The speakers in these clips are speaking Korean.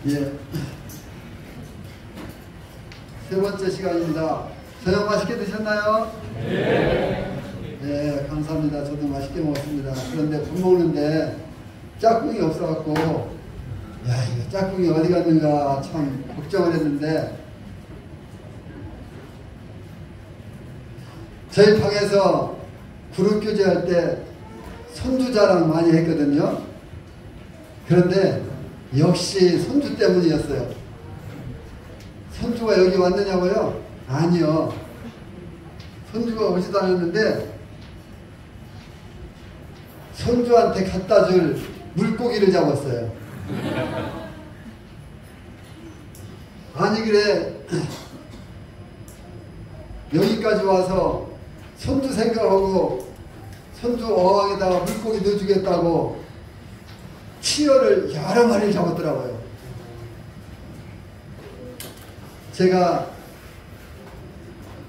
예. 세 번째 시간입니다. 저녁 맛있게 드셨나요? 네. 네, 감사합니다. 저도 맛있게 먹었습니다. 그런데 밥 먹는데 짝꿍이 없어갖고, 야, 이거 짝꿍이 어디 갔는가 참 걱정을 했는데, 저희 방에서 그룹 교제할 때 손주 자랑 많이 했거든요. 그런데 역시 손주 때문이었어요. 손주가 여기 왔느냐고요? 아니요. 손주가 오지도 않았는데 손주한테 갖다 줄 물고기를 잡았어요. 아니 그래 여기까지 와서 손주 생각하고 손주 어항에다가 물고기 넣어주겠다고 치어를 여러 마리를 잡았더라고요. 제가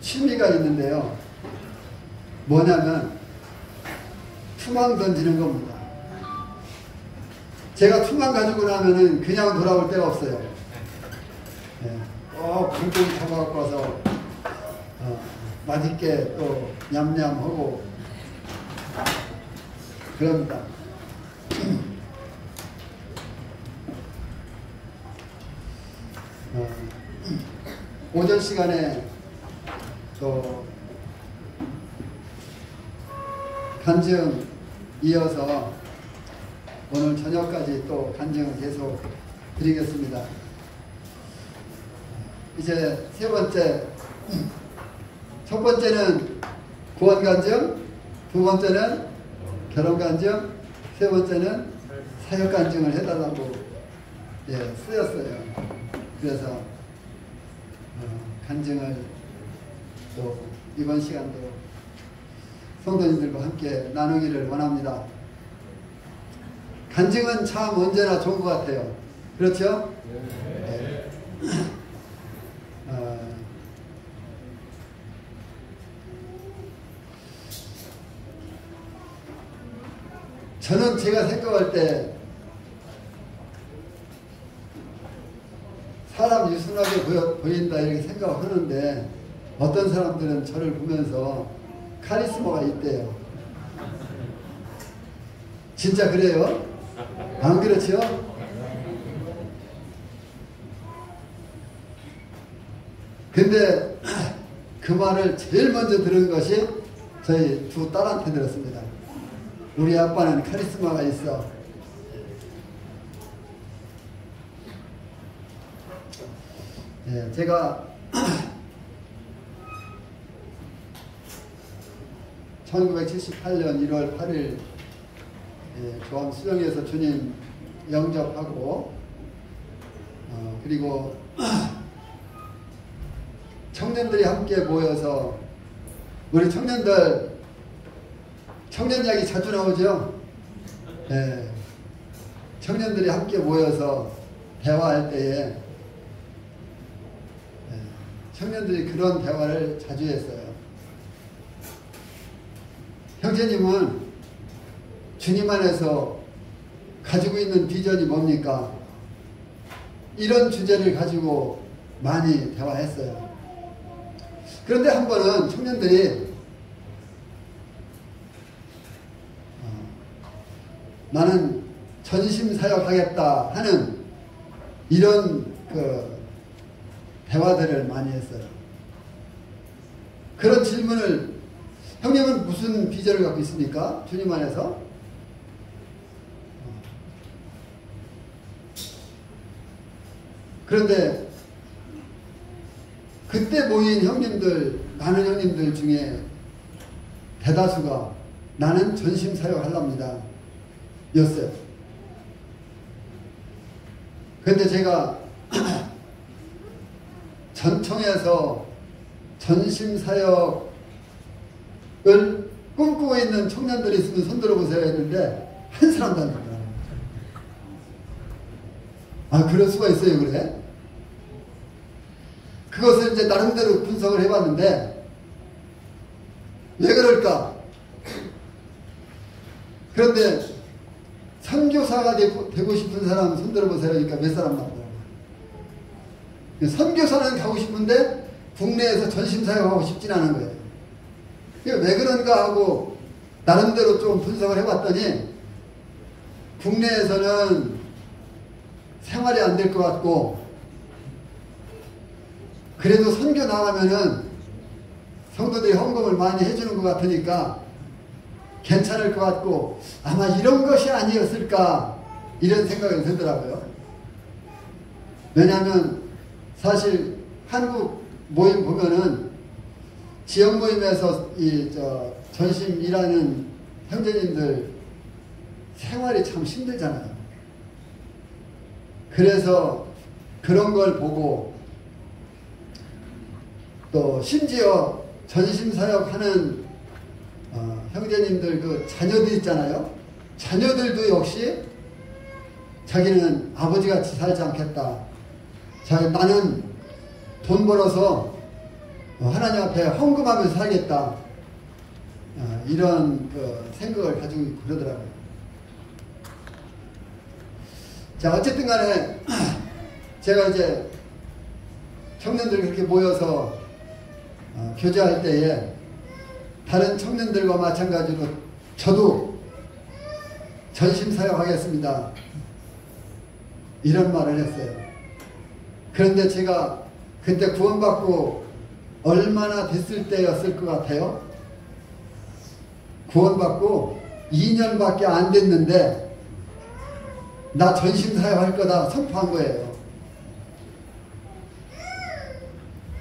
취미가 있는데요. 뭐냐면 투망 던지는 겁니다. 제가 투망 가지고 나면은 그냥 돌아올 데가 없어요. 네. 물고기 잡아갖고 와서 맛있게 또 냠냠하고 그럽니다. 오전 시간에 또 간증 이어서 오늘 저녁까지 또 간증을 계속 드리겠습니다. 이제 세 번째, 첫 번째는 구원 간증, 두 번째는 결혼 간증, 세 번째는 사역 간증을 해달라고 쓰였어요. 그래서 간증을 또 이번 시간도 성도님들과 함께 나누기를 원합니다. 간증은 참 언제나 좋은 것 같아요. 그렇죠? 네. 저는 제가 생각할 때 사람 유순하게 보인다 이렇게 생각하는데 어떤 사람들은 저를 보면서 카리스마가 있대요. 진짜 그래요? 안 그렇죠? 근데 그 말을 제일 먼저 들은 것이 저희 두 딸한테 들었습니다. 우리 아빠는 카리스마가 있어. 네, 제가 1978년 1월 8일 조암 수정에서 주님 영접하고 그리고 청년들이 함께 모여서 우리 청년들 청년 이야기 자주 나오죠? 네. 청년들이 함께 모여서 대화할 때에 청년들이 그런 대화를 자주 했어요. 형제님은 주님 안에서 가지고 있는 비전이 뭡니까? 이런 주제를 가지고 많이 대화했어요. 그런데 한 번은 청년들이 나는 전심사역하겠다 하는 이런 대화들을 많이 했어요. 그런 질문을 형님은 무슨 비전을 갖고 있습니까? 주님 안에서? 그런데 그때 모인 형님들, 많은 형님들 중에 대다수가 나는 전심사역 하랍니다 였어요. 그런데 제가 전청에서 전심사역을 꿈꾸고 있는 청년들이 있으면 손들어 보세요 했는데 한 사람도 안 되더라고요. 아, 그럴 수가 있어요, 그래? 그것을 이제 나름대로 분석을 해봤는데 왜 그럴까? 그런데 선교사가 되고 싶은 사람 손들어 보세요. 그러니까 몇 사람 나오더라고요. 선교사는 가고 싶은데 국내에서 전심사역하고 싶진 않은 거예요. 이게 왜 그런가 하고 나름대로 좀 분석을 해봤더니 국내에서는 생활이 안 될 것 같고 그래도 선교 나가면은 성도들이 헌금을 많이 해주는 것 같으니까 괜찮을 것 같고 아마 이런 것이 아니었을까 이런 생각이 들더라고요. 왜냐하면 사실 한국 모임 보면은 지역 모임에서 전심 일하는 형제님들 생활이 참 힘들잖아요. 그래서 그런 걸 보고 또 심지어 전심 사역하는 형제님들 그 자녀들 있잖아요. 자녀들도 역시 자기는 아버지같이 살지 않겠다. 나는 돈 벌어서 하나님 앞에 헌금하면서 살겠다. 이런 그 생각을 가지고 있고 그러더라고요. 자, 어쨌든 간에 제가 이제 청년들 그렇게 모여서 교제할 때에 다른 청년들과 마찬가지로 저도 전심사역하겠습니다. 이런 말을 했어요. 그런데 제가 그때 구원받고 얼마나 됐을 때였을 것 같아요? 구원받고 2년밖에 안 됐는데 나 전심사역할 거다 선포한 거예요.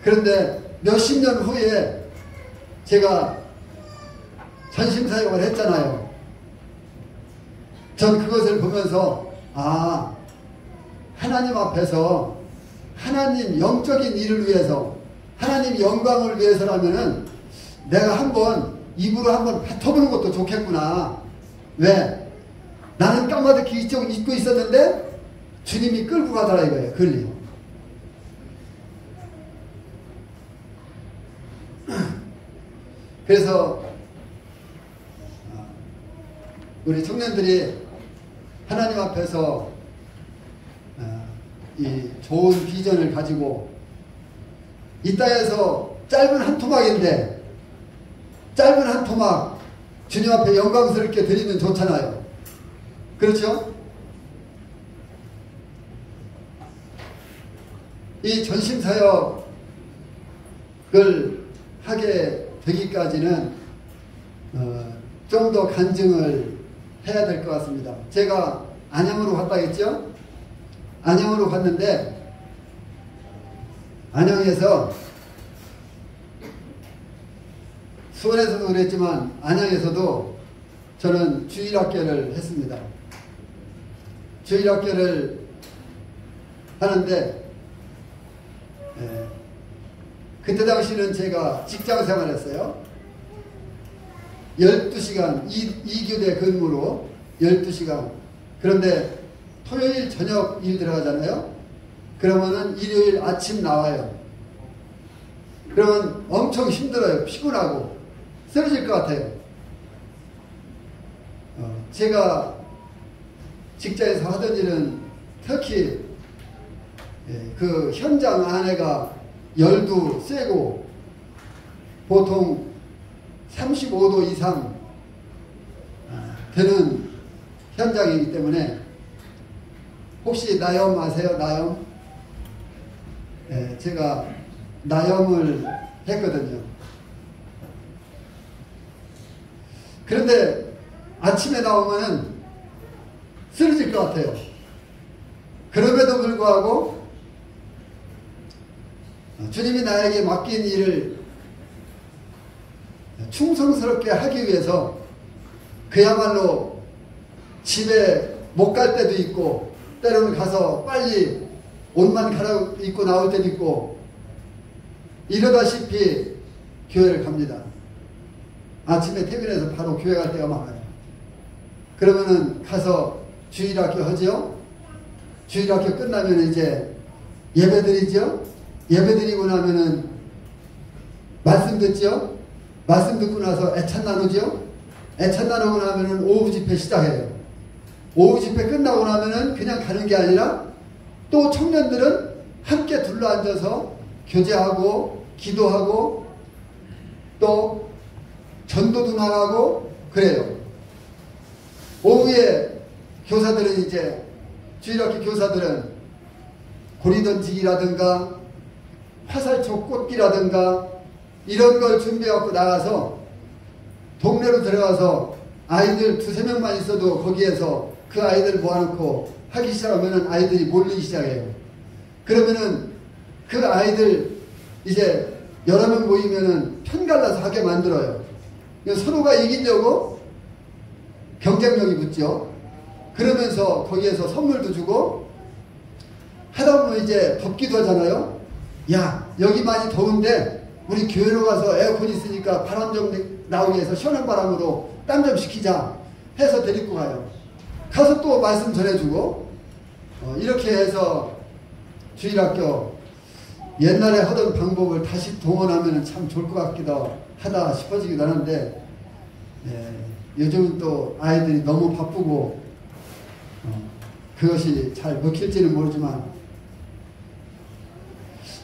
그런데 몇십 년 후에 제가 전심사역을 했잖아요. 전 그것을 보면서 하나님 앞에서 하나님 영적인 일을 위해서 하나님 영광을 위해서라면은 내가 한번 입으로 한번 뱉어보는 것도 좋겠구나. 왜? 나는 까마득히 이쪽 잊고 있었는데 주님이 끌고 가더라 이거예요. 걸리요. 그래서 우리 청년들이 하나님 앞에서 이 좋은 비전을 가지고 이 땅에서 짧은 한 토막인데 짧은 한 토막 주님 앞에 영광스럽게 드리면 좋잖아요. 그렇죠? 이 전심사역을 하게 되기까지는 좀 더 간증을 해야 될 것 같습니다. 제가 안양으로 갔다 했죠? 안양으로 갔는데 안양에서 수원에서도 그랬지만 안양에서도 저는 주일학교를 했습니다. 주일학교를 하는데 그때 당시는 제가 직장생활 했어요. 12시간 2교대 근무로 12시간. 그런데 토요일 저녁 일 들어가잖아요. 그러면은 일요일 아침 나와요. 그러면 엄청 힘들어요. 피곤하고 쓰러질 것 같아요. 제가 직장에서 하던 일은 특히 그 현장 안에가 열도 세고 보통 35도 이상 되는 현장이기 때문에 혹시 나염 아세요? 나염? 제가 나염을 했거든요. 그런데 아침에 나오면은 쓰러질 것 같아요. 그럼에도 불구하고 주님이 나에게 맡긴 일을 충성스럽게 하기 위해서 그야말로 집에 못 갈 때도 있고 때로는 가서 빨리 옷만 갈아입고 나올 때도 있고 이러다시피 교회를 갑니다. 아침에 퇴근해서 바로 교회 갈 때가 많아요. 그러면은 가서 주일학교 하죠. 주일학교 끝나면 이제 예배 드리죠. 예배 드리고 나면은 말씀 듣죠. 말씀 듣고 나서 애찬 나누죠. 애찬 나누고 나면은 오후 집회 시작해요. 오후 집회 끝나고 나면은 그냥 가는 게 아니라 또 청년들은 함께 둘러앉아서 교제하고 기도하고 또 전도도 나가고 그래요. 오후에 교사들은 이제 주일학교 교사들은 고리 던지기라든가 화살촉 꽂기라든가 이런 걸 준비해갖고 나가서 동네로 들어가서 아이들 2~3명만 있어도 거기에서 그 아이들 모아놓고 하기 시작하면은 아이들이 몰리기 시작해요. 그러면은 그 아이들 이제 여러 명 모이면은 편갈라서 하게 만들어요. 서로가 이기려고 경쟁력이 붙죠. 그러면서 거기에서 선물도 주고 하다 보면 이제 덥기도 하잖아요. 야, 여기 많이 더운데 우리 교회로 가서 에어컨 있으니까 바람 좀 나오게 해서 시원한 바람으로 땀 좀 식히자 해서 데리고 가요. 가서 또 말씀 전해주고 이렇게 해서 주일학교 옛날에 하던 방법을 다시 동원하면 참 좋을 것 같기도 하다 싶어지기도 하는데 요즘은 또 아이들이 너무 바쁘고 그것이 잘 먹힐지는 모르지만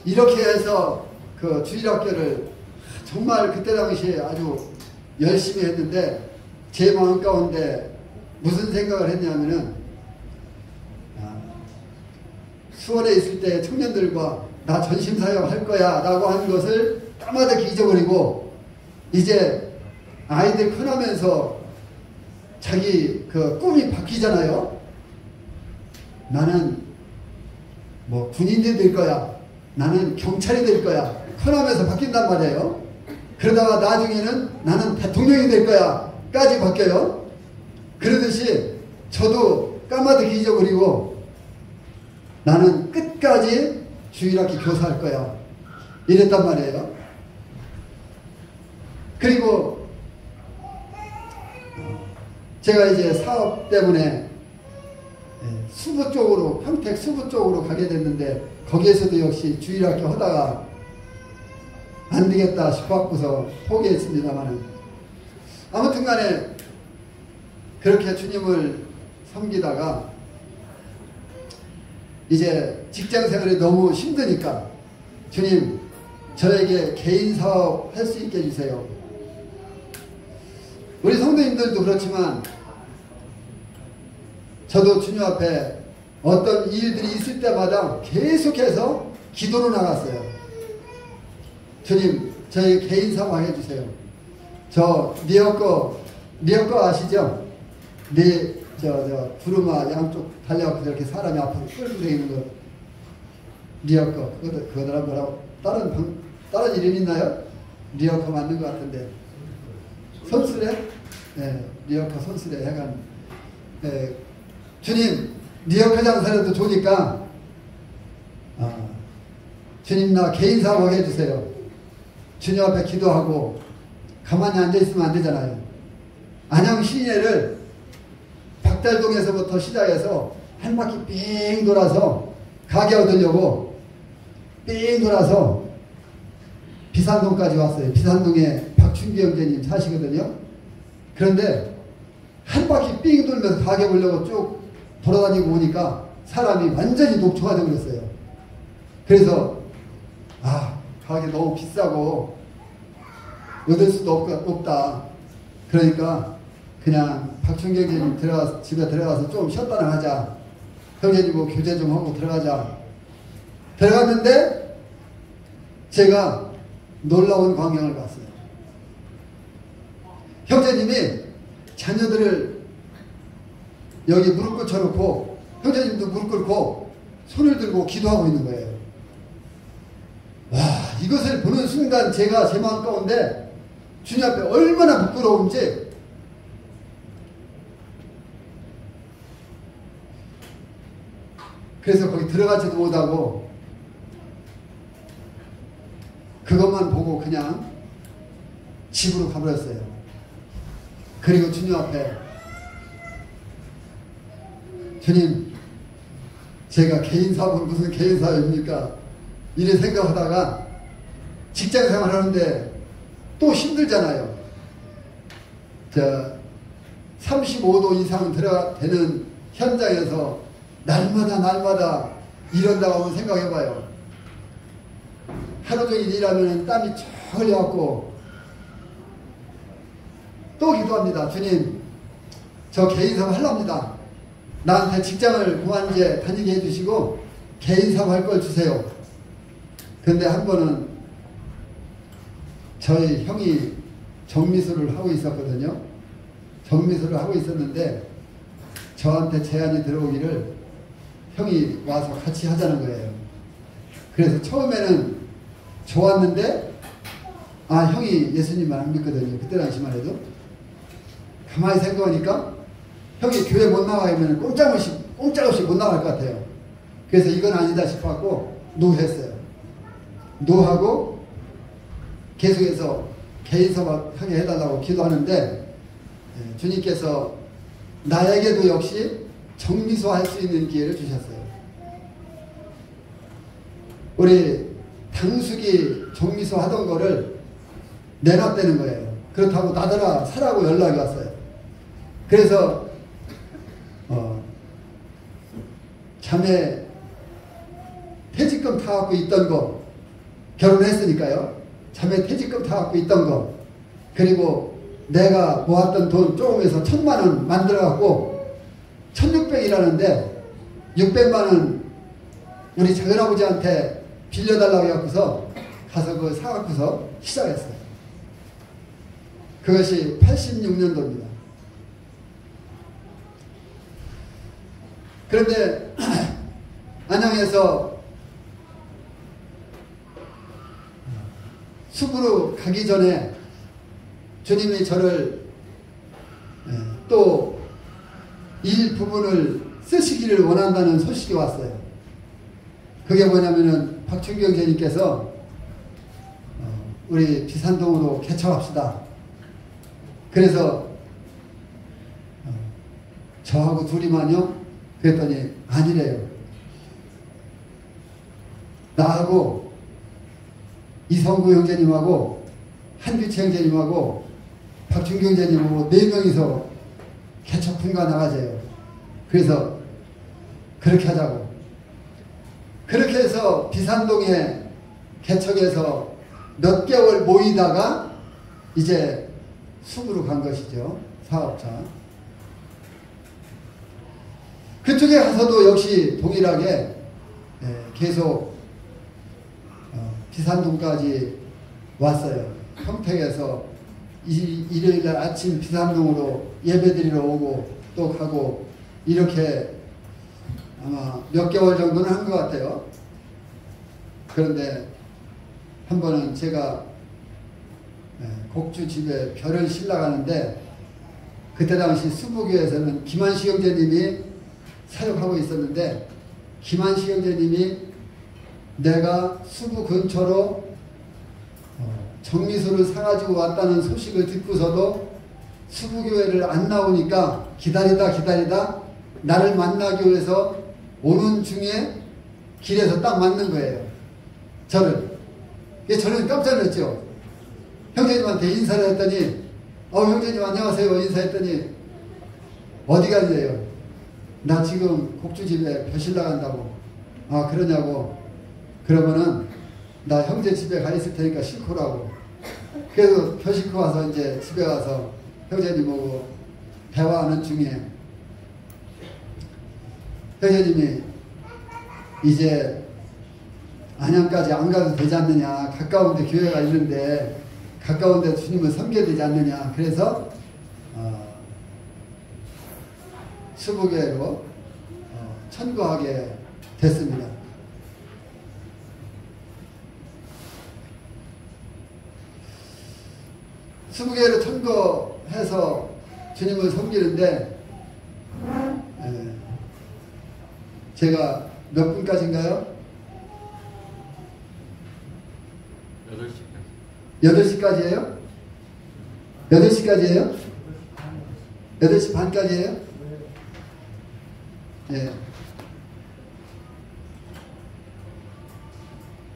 이렇게 해서 그 주일학교를 정말 그때 당시에 아주 열심히 했는데 제 마음 가운데 무슨 생각을 했냐면은 수원에 있을 때 청년들과 나 전심사역 할 거야 라고 하는 것을 까마득히 잊어버리고 이제 아이들 커나면서 자기 그 꿈이 바뀌잖아요. 나는 뭐 군인이 될 거야. 나는 경찰이 될 거야. 커나면서 바뀐단 말이에요. 그러다가 나중에는 나는 대통령이 될 거야 까지 바뀌어요. 그러듯이 저도 까마득히 잊어버리고 나는 끝까지 주일학교 교사할 거야 이랬단 말이에요. 그리고 제가 이제 사업 때문에 수부 쪽으로 평택 수부 쪽으로 가게 됐는데 거기에서도 역시 주일학교 하다가 안 되겠다 싶어갖고서 포기했습니다만은 아무튼 간에 그렇게 주님을 섬기다가 이제 직장 생활이 너무 힘드니까 주님 저에게 개인 사업 할 수 있게 해주세요. 우리 성도님들도 그렇지만 저도 주님 앞에 어떤 일들이 있을 때마다 계속해서 기도로 나갔어요. 주님 저에게 개인 사업 해주세요. 저 리어커 아시죠? 두루마 양쪽 달려갖고 이렇게 사람이 앞으로 끌고 다니는 거 리어커 그거더라 뭐라고 다른 이름 있나요? 리어커 맞는 것 같은데 손수레? 네, 리어커 손수레 해간 주님 리어커 장사라도 좋으니까 주님 나 개인 사업 해주세요. 주님 앞에 기도하고 가만히 앉아있으면 안 되잖아요. 안양 시내를 박달동에서부터 시작해서 한 바퀴 삥 돌아서 가게 얻으려고 삥 돌아서 비산동까지 왔어요. 비산동에 박춘기 형제님 사시거든요. 그런데 한 바퀴 삥 돌면서 가게 보려고 쭉 돌아다니고 오니까 사람이 완전히 녹초가 되어버렸어요. 그래서 가게 너무 비싸고 얻을 수도 없다. 그러니까 그냥 박춘기 형제님 집에 들어가서 좀 쉬었다나 하자. 형제님 뭐 교제 좀 하고 들어가자. 들어갔는데 제가 놀라운 광경을 봤어요. 형제님이 자녀들을 여기 무릎 꿇혀놓고 형제님도 무릎 꿇고 손을 들고 기도하고 있는 거예요. 와, 이것을 보는 순간 제가 제 마음 가운데 주님 앞에 얼마나 부끄러운지 그래서 거기 들어가지도 못하고 그것만 보고 그냥 집으로 가버렸어요. 그리고 주님 앞에 주님 제가 개인 사업은 무슨 개인 사업입니까? 이래 생각하다가 직장 생활하는데 또 힘들잖아요. 35도 이상 되는 현장에서 날마다 이런다고 한번 생각해봐요. 하루 종일 일하면 땀이 쫙 흘려갖고 또 기도합니다. 주님, 저 개인사업 하려합니다. 나한테 직장을 그만 이제 다니게 해주시고 개인사업 할 걸 주세요. 근데 한 번은 저희 형이 정미술을 하고 있었거든요. 정미술을 하고 있었는데 저한테 제안이 들어오기를 형이 와서 같이 하자는 거예요. 그래서 처음에는 좋았는데 형이 예수님만 안 믿거든요. 그때 당시만 해도. 가만히 생각하니까 형이 교회 못 나가면 꼼짝없이 못 나갈 것 같아요. 그래서 이건 아니다 싶어갖고 노했어요. 노하고 계속해서 개인사업 하게 해달라고 기도하는데 주님께서 나에게도 역시 정미소 할 수 있는 기회를 주셨어요. 우리 당숙이 정미소 하던 거를 내놨다는 거예요. 그렇다고 나더라 사라고 연락이 왔어요. 그래서 자매 퇴직금 타갖고 있던 거 결혼했으니까요. 자매 퇴직금 타갖고 있던 거 그리고 내가 모았던 돈 조금해서 1,000만 원 만들어갖고 1,600이라는데 600만 원 우리 작은아버지한테 빌려달라고 해갖고서 가서 그걸 사갖고서 시작했어요. 그것이 86년도입니다. 그런데 안양에서 숲으로 가기 전에 주님이 저를 또 일부분을 쓰시기를 원한다는 소식이 왔어요. 그게 뭐냐면은 박춘경 제님께서 우리 비산동으로 개척합시다. 그래서 저하고 둘이만요. 그랬더니 아니래요. 나하고 이성구 형제님하고 한규채 형제님하고 박준경 형제님하고 4명이서 개척 분가 나가자요. 그래서 그렇게 하자고. 그렇게 해서 비산동에 개척해서 몇 개월 모이다가 이제 숲으로 간 것이죠. 사업자. 그쪽에 가서도 역시 동일하게 계속 비산동까지 왔어요. 평택에서 일요일날 아침 비산동으로 예배드리러 오고 또 가고 이렇게 아마 몇 개월 정도는 한 것 같아요. 그런데 한 번은 제가 곡주 집에 별을 실러 가는데 그때 당시 수부교에서는 김한식 형제님이 사역하고 있었는데 김한식 형제님이 내가 수부 근처로 정미소를 사가지고 왔다는 소식을 듣고서도 수부교회를 안 나오니까 기다리다 나를 만나기 위해서 오는 중에 길에서 딱 만난 거예요. 저를. 저는 깜짝 놀랐죠. 형제님한테 인사를 했더니 형제님 안녕하세요 인사했더니 어디 가세요? 나 지금 곡주집에 벼실 나간다고. 아 그러냐고. 그러면은 나 형제 집에 가 있을 테니까 싣고라고. 그래서 벼 싣고 와서 이제 집에 가서 형제님하고 대화하는 중에 형제님이 이제 안양까지 안 가도 되지 않느냐. 가까운 데 교회가 있는데 가까운 데 주님을 섬겨야 되지 않느냐. 그래서 수부교회로 천거하게 됐습니다. 수부교회로 천거해서 주님을 섬기는데 제가 몇 분까지인가요? 8시까지예요? 8시까지예요? 8시 반까지예요? 예.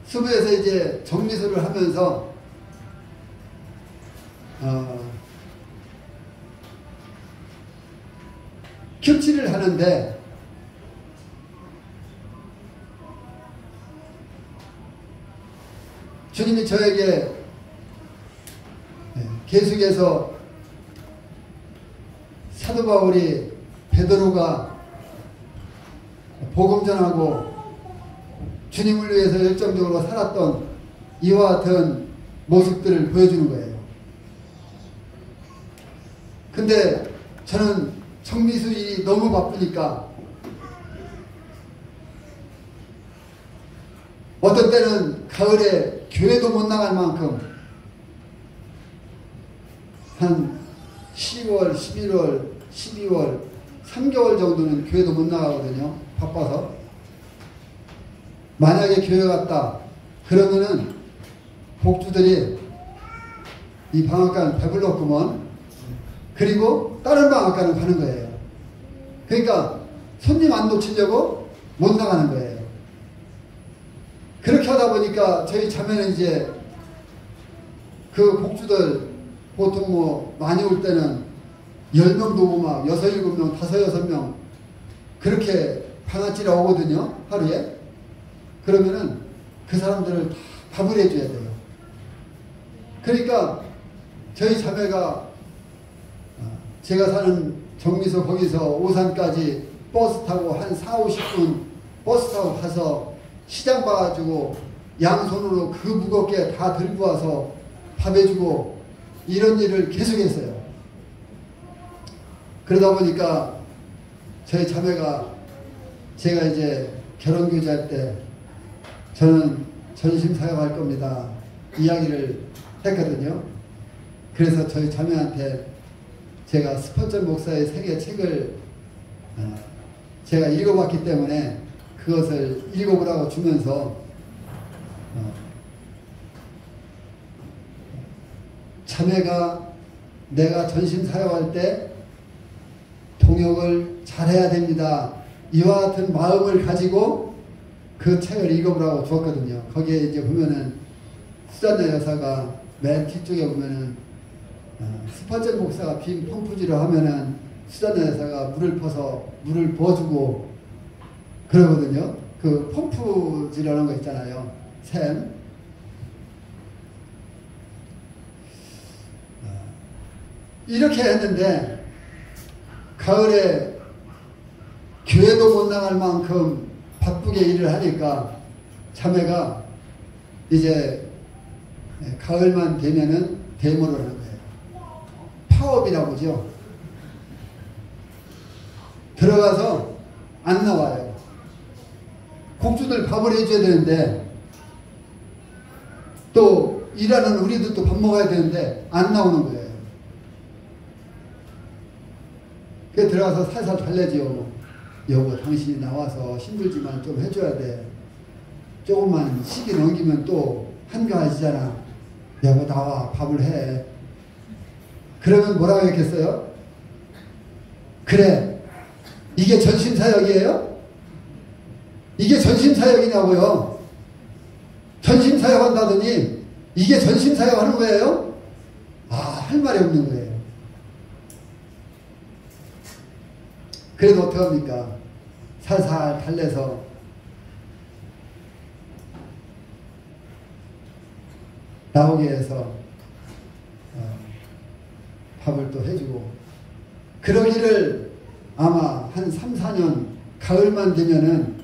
수부에서 이제 정미술을 하면서 큐치를 하는데 주님이 저에게 계속해서 사도 바울이 베드로가 복음 전하고 주님을 위해서 열정적으로 살았던 이와 같은 모습들을 보여주는 거예요. 근데 저는 정미수 일이 너무 바쁘니까 어떤 때는 가을에 교회도 못 나갈 만큼 한 10월, 11월, 12월 3개월 정도는 교회도 못 나가거든요. 바빠서. 만약에 교회 갔다 그러면은 복주들이 이 방앗간 배불렀구먼. 그리고 다른 방앗간을 가는 거예요. 그러니까 손님 안 놓치려고 못 나가는 거예요. 그렇게 하다 보니까 저희 자매는 이제 그 복주들 보통 뭐 많이 올 때는 10명도 오고 막 6, 7명, 5, 6명 그렇게 방앗지라 오거든요. 하루에. 그러면은 그 사람들을 다 밥을 해줘야 돼요. 그러니까 저희 자매가 제가 사는 정미소 거기서 오산까지 버스 타고 한 4, 50분 버스 타고 가서 시장 봐가지고 양손으로 그 무겁게 다 들고 와서 밥 해주고 이런 일을 계속했어요. 그러다 보니까 저희 자매가 제가 이제 결혼교제할 때 저는 전심사역할 겁니다. 이야기를 했거든요. 그래서 저희 자매한테 제가 스포츠 목사의 세계 책을 제가 읽어봤기 때문에 그것을 읽어보라고 주면서 자매가 내가 전심 사역할 때 통역을 잘해야 됩니다. 이와 같은 마음을 가지고 그 책을 읽어보라고 주었거든요. 거기에 이제 보면은 수잔나 여사가 맨 뒤쪽에 보면은 스포츠 목사가 빈 펌프질을 하면은 수잔나 여사가 물을 퍼서 물을 부어주고 그러거든요. 그 펌프질하는 거 있잖아요. 샘. 이렇게 했는데 가을에 교회도 못 나갈 만큼 바쁘게 일을 하니까 자매가 이제 가을만 되면은 데모를 하는 거예요. 파업이라고 하죠. 들어가서 안 나와요. 곡주들 밥을 해줘야 되는데 또 일하는 우리도 또 밥 먹어야 되는데 안 나오는 거예요. 그래서 들어가서 살살 달래지요. 여보 당신이 나와서 힘들지만 좀 해줘야 돼. 조금만 시기 넘기면 또 한가하시잖아. 여보 나와 밥을 해. 그러면 뭐라고 했겠어요? 그래 이게 전심사역이에요? 이게 전심사역이냐고요. 전심사역 한다더니 이게 전심사역 하는 거예요? 할 말이 없는 거예요. 그래도 어떡합니까? 살살 달래서 나오게 해서 밥을 또 해주고 그러기를 아마 한 3, 4년 가을만 되면은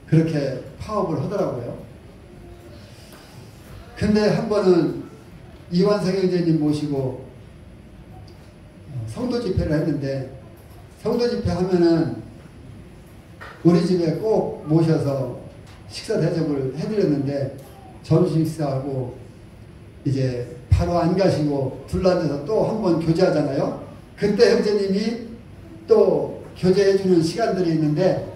그렇게 파업을 하더라고요. 근데 한 번은 이완석 형제님 모시고 성도 집회를 했는데 성도 집회 하면은 우리 집에 꼭 모셔서 식사 대접을 해드렸는데 점심 식사하고 이제 바로 안 가시고 둘러앉아서 또 한 번 교제하잖아요. 그때 형제님이 또 교제해주는 시간들이 있는데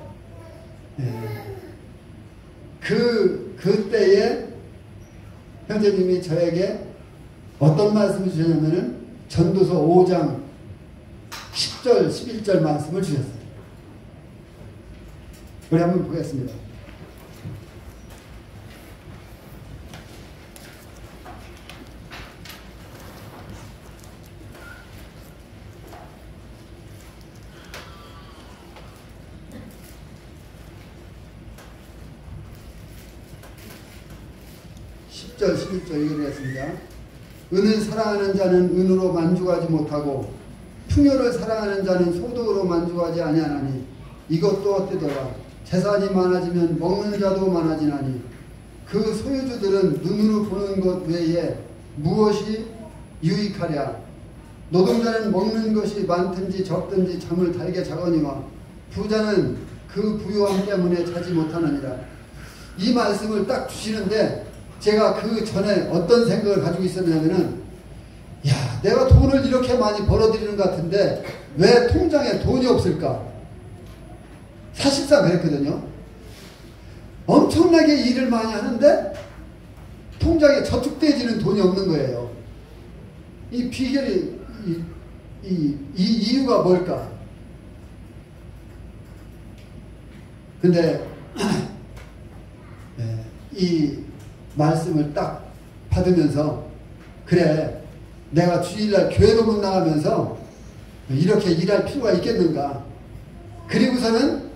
그때에 형제님이 저에게 어떤 말씀을 주셨냐면은 전도서 5장 10절 11절 말씀을 주셨어요. 우리 한번 보겠습니다. 10절 11절 이렇게 되었습니다. 은을 사랑하는 자는 은으로 만족하지 못하고 풍요를 사랑하는 자는 소득으로 만족하지 아니하나니 이것도 어때더라. 재산이 많아지면 먹는 자도 많아지나니 그 소유주들은 눈으로 보는 것 외에 무엇이 유익하랴. 노동자는 먹는 것이 많든지 적든지 잠을 달게 자거니와 부자는 그 부유함 때문에 자지 못하느니라. 이 말씀을 딱 주시는데 제가 그 전에 어떤 생각을 가지고 있었냐면은, 야, 내가 돈을 이렇게 많이 벌어들이는 것 같은데 왜 통장에 돈이 없을까? 사실상 그랬거든요. 엄청나게 일을 많이 하는데 통장에 저축되어지는 돈이 없는 거예요. 이 비결이 이 이유가 뭘까? 근데 이 말씀을 딱 받으면서, 그래, 내가 주일날 교회도 못 나가면서 이렇게 일할 필요가 있겠는가. 그리고서는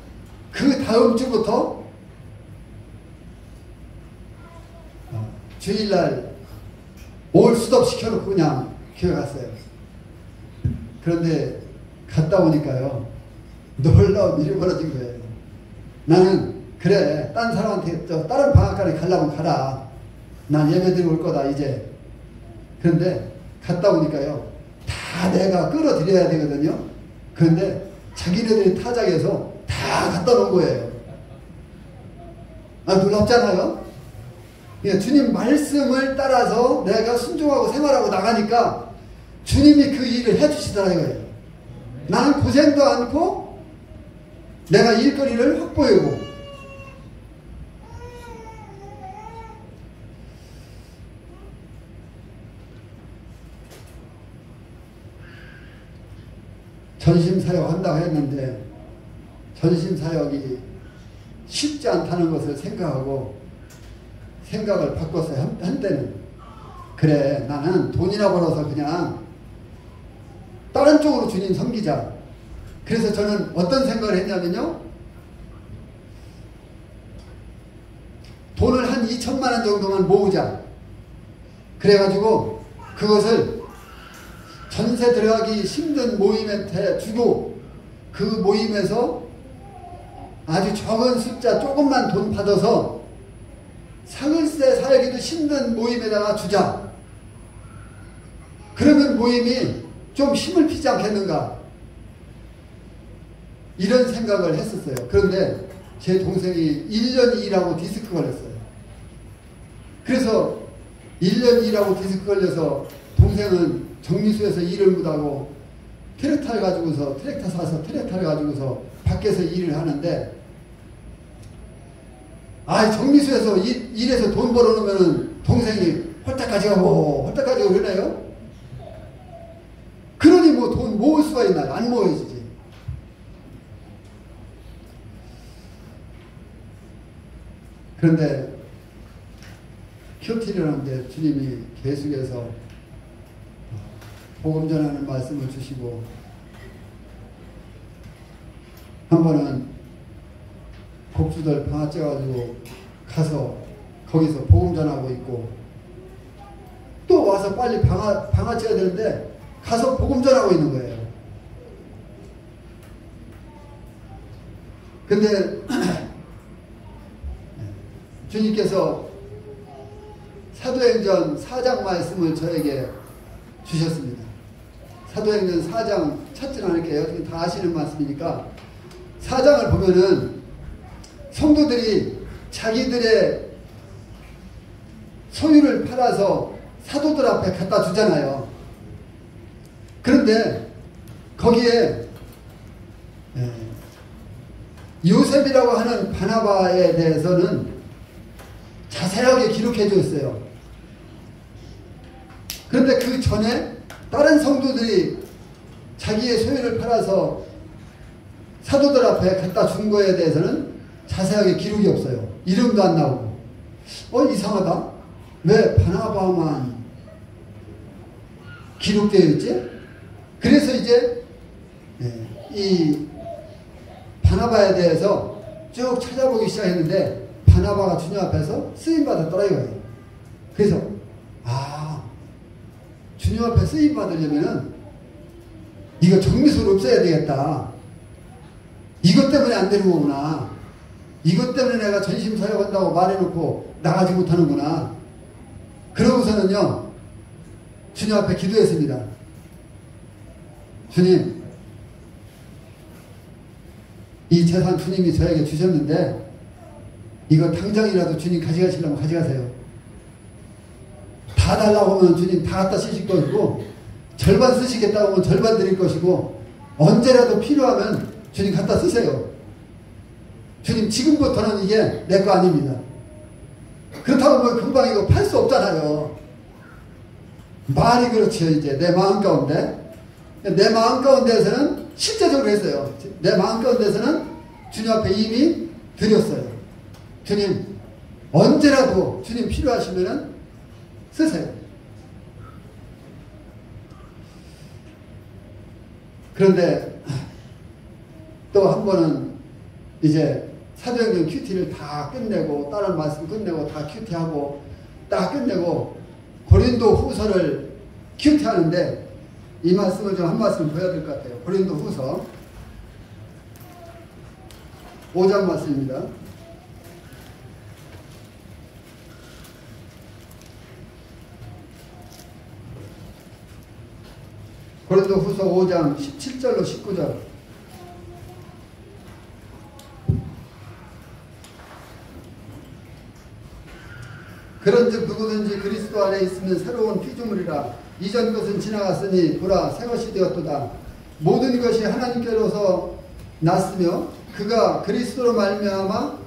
그 다음 주부터 주일날 올 수도 시켜놓고 그냥 교회 갔어요. 그런데 갔다 오니까요, 놀라운 일이 벌어진 거예요. 나는 그래, 딴 사람한테 다른 방앗간에 가려면 가라. 난 예배드리고 올 거다 이제. 그런데 갔다 오니까요, 다 내가 끌어들여야 되거든요. 그런데 자기네들이 타작해서 다 갖다 놓은 거예요. 아, 놀랍잖아요. 주님 말씀을 따라서 내가 순종하고 생활하고 나가니까 주님이 그 일을 해주시더라 이거예요. 나는 고생도 않고 내가 일거리를 확보하고. 전심사역 한다고 했는데 전심사역이 쉽지 않다는 것을 생각하고 생각을 바꿨어요. 한때는 그래, 나는 돈이나 벌어서 그냥 다른 쪽으로 주님 섬기자. 그래서 저는 어떤 생각을 했냐면요, 돈을 한 2천만 원 정도만 모으자. 그래가지고 그것을 전세 들어가기 힘든 모임한테 주고 그 모임에서 아주 적은 숫자 조금만 돈 받아서 사글세 살기도 힘든 모임에다가 주자. 그러면 모임이 좀 힘을 피지 않겠는가, 이런 생각을 했었어요. 그런데 제 동생이 1년 일하고 디스크 걸렸어요. 그래서 1년 일하고 디스크 걸려서 동생은 정미수에서 일을 못하고 트랙터를 가지고서 트랙터 사서 트랙터를 가지고서 밖에서 일을 하는데, 정미수에서 일해서 돈 벌어놓으면 동생이 홀딱까지 가고 홀딱까지 가고 그러네요. 그러니 뭐 돈 모을 수가 있나요? 안 모여지지. 그런데 큐티라는데 주님이 계속해서 복음 전하는 말씀을 주시고, 한 번은 곡주들 방아 쪄가지고 가서 거기서 복음 전하고 있고, 또 와서 빨리 방아 쪄야 되는데 가서 복음 전하고 있는 거예요. 근데 주님께서 사도행전 4장 말씀을 저에게 주셨습니다. 사도행전 4장 찾지는 않을게요. 다 아시는 말씀이니까 4장을 보면은 성도들이 자기들의 소유를 팔아서 사도들 앞에 갖다 주잖아요. 그런데 거기에 요셉이라고 하는 바나바에 대해서는 자세하게 기록해 줬어요. 그런데 그 전에 다른 성도들이 자기의 소유를 팔아서 사도들 앞에 갖다 준 거에 대해서는 자세하게 기록이 없어요. 이름도 안 나오고. 이상하다. 왜 바나바만 기록되어 있지? 그래서 이제 이 바나바에 대해서 쭉 찾아보기 시작했는데 바나바가 주님 앞에서 쓰임받았더라 이거예요. 그래서 주님 앞에 쓰임 받으려면은 이거 정미소를 없애야 되겠다. 이것 때문에 안 되는 거구나. 이것 때문에 내가 전심 사역한다고 말해놓고 나가지 못하는구나. 그러고서는요, 주님 앞에 기도했습니다. 주님, 이 재산 주님이 저에게 주셨는데 이거 당장이라도 주님 가져가시려면 가져가세요. 다 달라고 하면 주님 다 갖다 쓰실 것이고, 절반 쓰시겠다고 하면 절반 드릴 것이고, 언제라도 필요하면 주님 갖다 쓰세요. 주님 지금부터는 이게 내 거 아닙니다. 그렇다고 뭐 금방 이거 팔 수 없잖아요. 말이 그렇지요. 이제 내 마음 가운데, 내 마음 가운데에서는 실제적으로 했어요. 내 마음 가운데에서는 주님 앞에 이미 드렸어요. 주님 언제라도 주님 필요하시면은 쓰세요. 그런데 또 한 번은 이제 사도행전 큐티를 다 끝내고, 다른 말씀 끝내고 다 큐티하고 딱 끝내고 고린도 후서를 큐티하는데, 이 말씀을 좀 한 말씀 보여야 될 것 같아요. 고린도 후서 5장 말씀입니다. 고린도 후서 5장 17절로 19절. 그런즉 누구든지 그리스도 안에 있으면 새로운 피조물이라. 이전 것은 지나갔으니 보라 새 것이 되었도다. 모든 것이 하나님께로서 났으며 그가 그리스도로 말미암아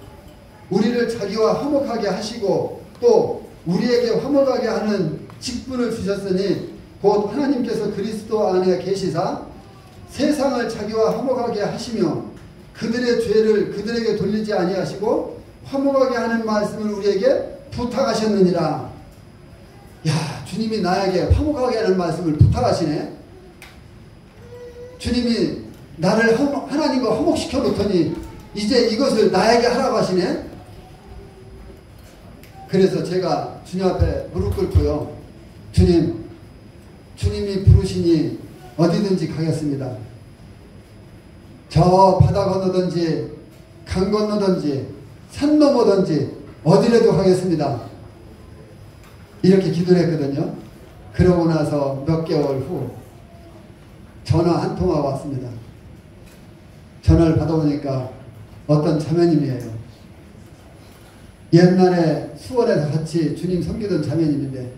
우리를 자기와 화목하게 하시고 또 우리에게 화목하게 하는 직분을 주셨으니 곧 하나님께서 그리스도 안에 계시사 세상을 자기와 화목하게 하시며 그들의 죄를 그들에게 돌리지 아니하시고 화목하게 하는 말씀을 우리에게 부탁하셨느니라. 야, 주님이 나에게 화목하게 하는 말씀을 부탁하시네. 주님이 나를 하나님과 화목시켜 놓더니 이제 이것을 나에게 하라고 하시네. 그래서 제가 주님 앞에 무릎 꿇고요, 주님이 부르시니 어디든지 가겠습니다. 저 바다 건너든지 강 건너든지 산 넘어든지 어디라도 가겠습니다. 이렇게 기도를 했거든요. 그러고 나서 몇 개월 후 전화 한 통화가 왔습니다. 전화를 받아보니까 어떤 자매님이에요. 옛날에 수원에서 같이 주님 섬기던 자매님인데,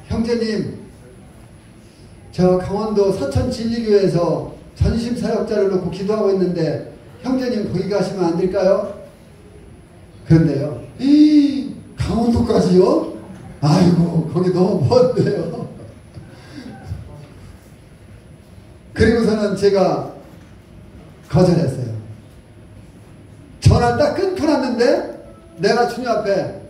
형제님, 저 강원도 서천 진리교회에서 전심 사역자를 놓고 기도하고 있는데 형제님 거기 가시면 안 될까요? 그런데요, 강원도까지요? 아이고, 거기 너무 먼데요. 그리고서는 제가 거절했어요. 전화를 딱 끊고 났는데 내가 주님 앞에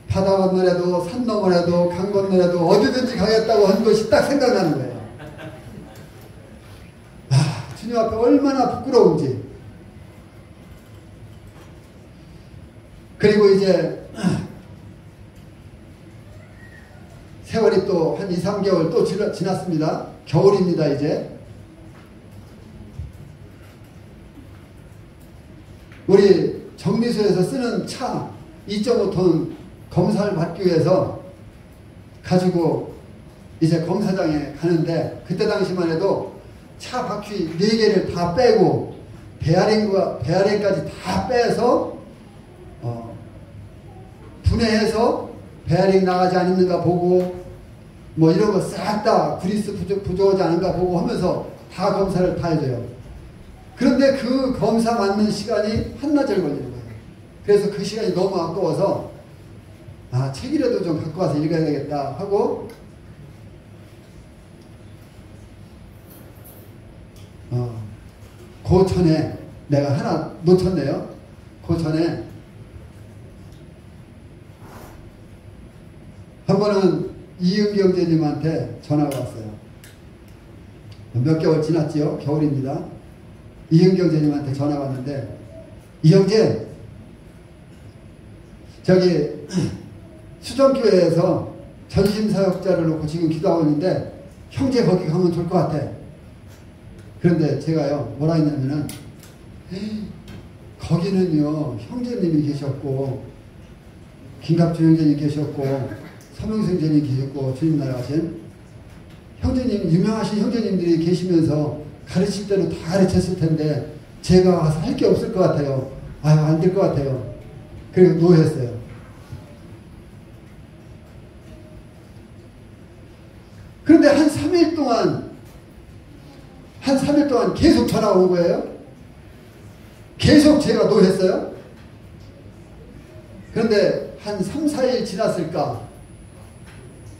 바다 건너라도 산 너머라도 강 건너라도 어디든지 가겠다고 한 것이 딱 생각나는 거예요. 주님 앞에 얼마나 부끄러운지. 그리고 이제 세월이 또 한 2, 3개월 또 지났습니다. 겨울입니다. 이제 우리 정미소에서 쓰는 차 2.5톤 검사를 받기 위해서 가지고 이제 검사장에 가는데, 그때 당시만 해도 차 바퀴 4개를 다 빼고 베어링까지 다 빼서 분해해서 베어링 나가지 않는가 보고, 뭐 이런 거 싹 다 그리스 부족하지 않은가 보고 하면서 다 검사를 다 해줘요. 그런데 그 검사 맞는 시간이 한나절 걸리는 거예요. 그래서 그 시간이 너무 아까워서 책이라도 좀 갖고 와서 읽어야 되겠다 하고 그 전에 내가 하나 놓쳤네요. 그 전에 한 번은 이은기 형제님한테 전화가 왔어요. 몇 개월 지났지요? 겨울입니다. 이은기 형제님한테 전화가 왔는데, 이 형제, 저기 수정교회에서 전심사역자를 놓고 지금 기도하고 있는데 형제 거기 가면 좋을 것 같아. 그런데 제가요 뭐라 했냐면은 거기는요 형제님이 계셨고 김갑주 형제님 계셨고 서명수 형제님 계셨고 주님 나라가신 형제님 유명하신 형제님들이 계시면서 가르칠 대로 다 가르쳤을 텐데 제가 와서 할 게 없을 것 같아요. 아유 안 될 것 같아요. 그리고 노했어요. 그런데 한 3일 동안 계속 전화가 온 거예요. 계속 제가 노했어요. 그런데 한 3, 4일 지났을까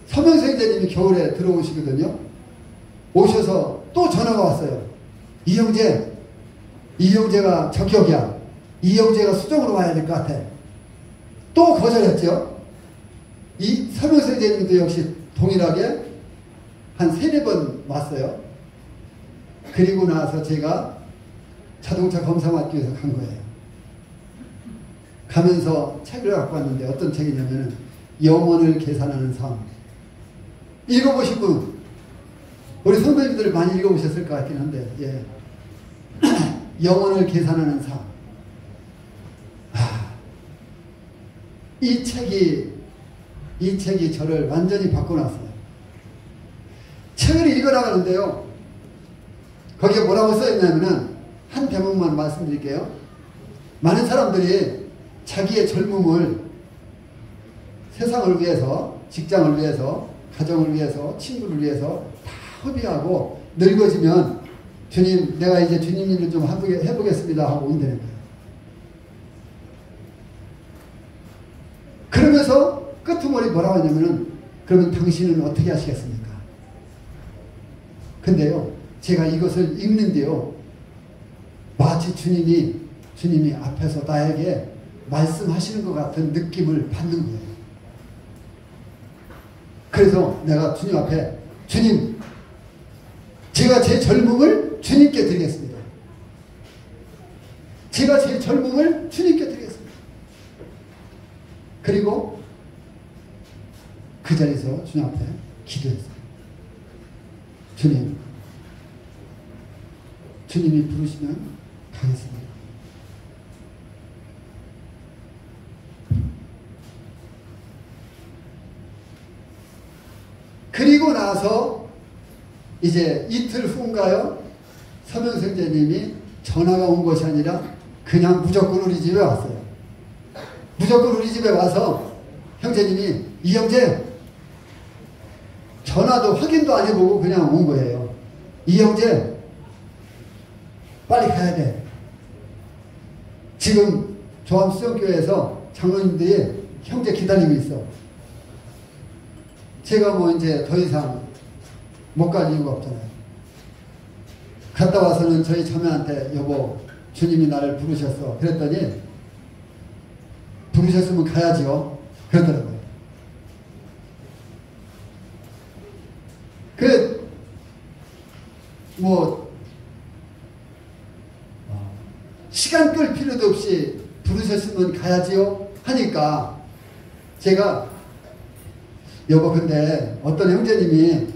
서명수 형제님이 겨울에 들어오시거든요. 오셔서 또 전화가 왔어요. 이 형제가 적격이야. 이 형제가 수정으로 와야 될 것 같아. 또 거절했죠. 이 서명수 형제님도 역시 동일하게 한 3, 4번 왔어요. 그리고 나서 제가 자동차 검사 맡기 위해서 간 거예요. 가면서 책을 갖고 왔는데 어떤 책이냐면은 영혼을 계산하는 삶. 읽어보신 분, 우리 선배님들 많이 읽어보셨을 것 같긴 한데, 예. 영혼을 계산하는 삶. 이 책이 저를 완전히 바꿔놨어요. 책을 읽어나가는데요. 거기에 뭐라고 써있냐면은 한 대목만 말씀드릴게요. 많은 사람들이 자기의 젊음을 세상을 위해서, 직장을 위해서, 가정을 위해서, 친구를 위해서 다 허비하고 늙어지면 주님, 내가 이제 주님 일을 좀 해보겠습니다 하고 온다는 거예요. 그러면서 끄트머리 뭐라고 하냐면은 그러면 당신은 어떻게 하시겠습니까? 근데요, 제가 이것을 읽는데요, 마치 주님이 앞에서 나에게 말씀하시는 것 같은 느낌을 받는 거예요. 그래서 내가 주님 앞에, 주님, 제가 제 젊음을 주님께 드리겠습니다. 제가 제 젊음을 주님께 드리겠습니다. 그리고 그 자리에서 주님 앞에 기도했어요. 주님이 부르시면 가겠습니다. 그리고 나서 이제 이틀 후인가요? 서명수 형제님이 전화가 온 것이 아니라 그냥 무조건 우리 집에 왔어요. 무조건 우리 집에 와서 형제님이, 이 형제 전화도 확인도 안 해보고 그냥 온 거예요. 이 형제 빨리 가야 돼. 지금 조암수정교회에서 장로님들이 형제 기다리고 있어. 제가 뭐 이제 더 이상 못 갈 이유가 없잖아요. 갔다 와서는 저희 자매한테, 여보, 주님이 나를 부르셨어. 그랬더니, 부르셨으면 가야지요. 그러더라고요. 시간 끌 필요도 없이 부르셨으면 가야지요. 하니까, 제가, 여보, 근데 어떤 형제님이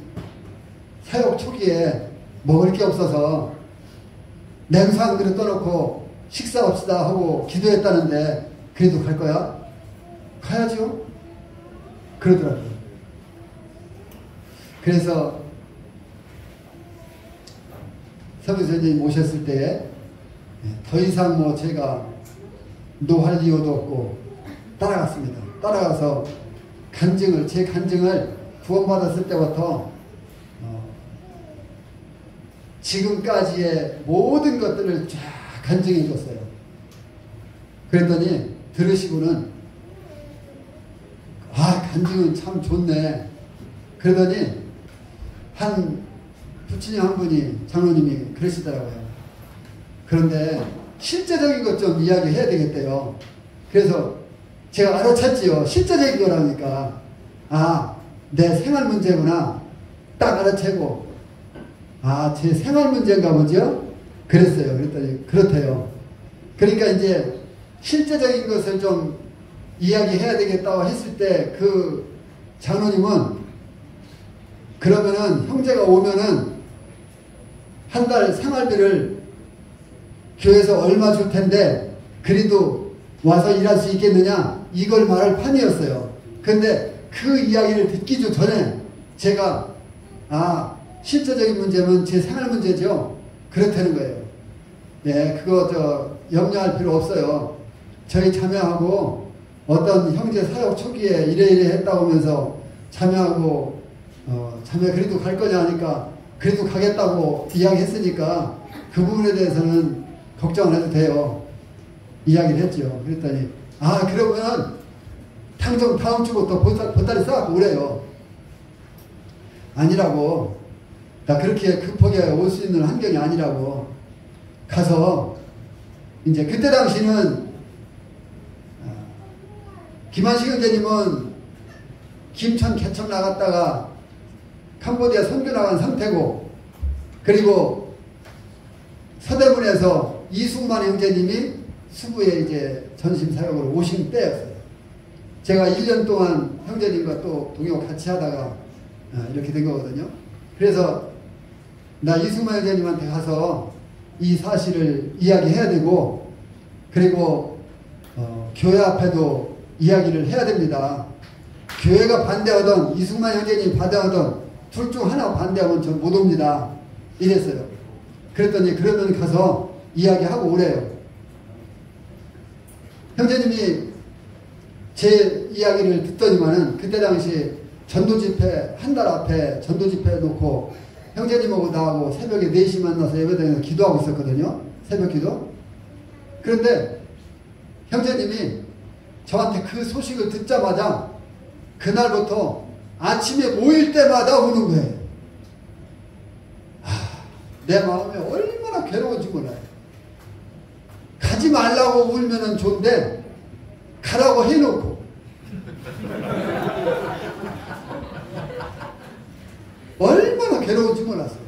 사역 초기에 먹을 게 없어서 냉수 한 그릇 떠놓고 식사합시다 하고 기도했다는데 그래도 갈 거야? 가야죠. 그러더라고요. 그래서 서비스님 오셨을 때 더 이상 뭐 제가 노할 이유도 없고 따라갔습니다. 따라가서 제 간증을 구원받았을 때부터 지금까지의 모든 것들을 쫙 간증해 줬어요. 그랬더니 들으시고는, 간증은 참 좋네. 그러더니 한 부친형 한 분이, 장로님이 그러시더라고요. 그런데 실제적인 것 좀 이야기해야 되겠대요. 그래서 제가 알아챘지요. 실제적인 거라니까. 내 생활 문제구나. 딱 알아채고, 제 생활 문제인가 보죠? 그랬어요. 그랬더니, 그렇대요. 그러니까 이제 실제적인 것을 좀 이야기해야 되겠다고 했을 때 그 장로님은 그러면은 형제가 오면은 한 달 생활비를 교회에서 얼마 줄 텐데 그래도 와서 일할 수 있겠느냐 이걸 말할 판이었어요. 근데 그 이야기를 듣기 전에 제가 실제적인 문제는 제 생활 문제죠. 그렇다는 거예요. 네, 그거 염려할 필요 없어요. 저희 자매하고 어떤 형제 사역 초기에 이래 했다고 하면서 자매하고 자매 그래도 갈 거냐 하니까 그래도 가겠다고 이야기했으니까 그 부분에 대해서는 걱정 안 해도 돼요. 이야기를 했죠. 그랬더니 그러면 당장 다음 주부터 보따리 싸갖고 오래요. 아니라고. 나 그렇게 급하게 올 수 있는 환경이 아니라고. 가서 이제 그때 당시는 김한식 형제님은 김천 개척 나갔다가 캄보디아 선교 나간 상태고, 그리고 서대문에서 이승만 형제님이 수부에 이제 전심 사역으로 오신 때였어요. 제가 1년 동안 형제님과 또 동역 같이 하다가 이렇게 된 거거든요. 그래서 나 이승만 형제님한테 가서 이 사실을 이야기해야 되고, 그리고 교회 앞에도 이야기를 해야 됩니다. 교회가 반대하던 이승만 형제님이 반대하던 둘 중 하나 반대하면 전 못 옵니다. 이랬어요. 그랬더니 그러면 가서 이야기하고 오래요. 형제님이 제 이야기를 듣더니만은 그때 당시 전도집회 한 달 앞에 전도집회 놓고 형제님하고 나하고 새벽에 4시 만나서 예배당에서 기도하고 있었거든요. 새벽 기도. 그런데 형제님이 저한테 그 소식을 듣자마자 그날부터 아침에 모일 때마다 우는 거예요. 내 마음이 얼마나 괴로운지 몰라요. 가지 말라고 울면은 좋은데 가라고 해놓고 얼마나 괴로운지 몰랐어요.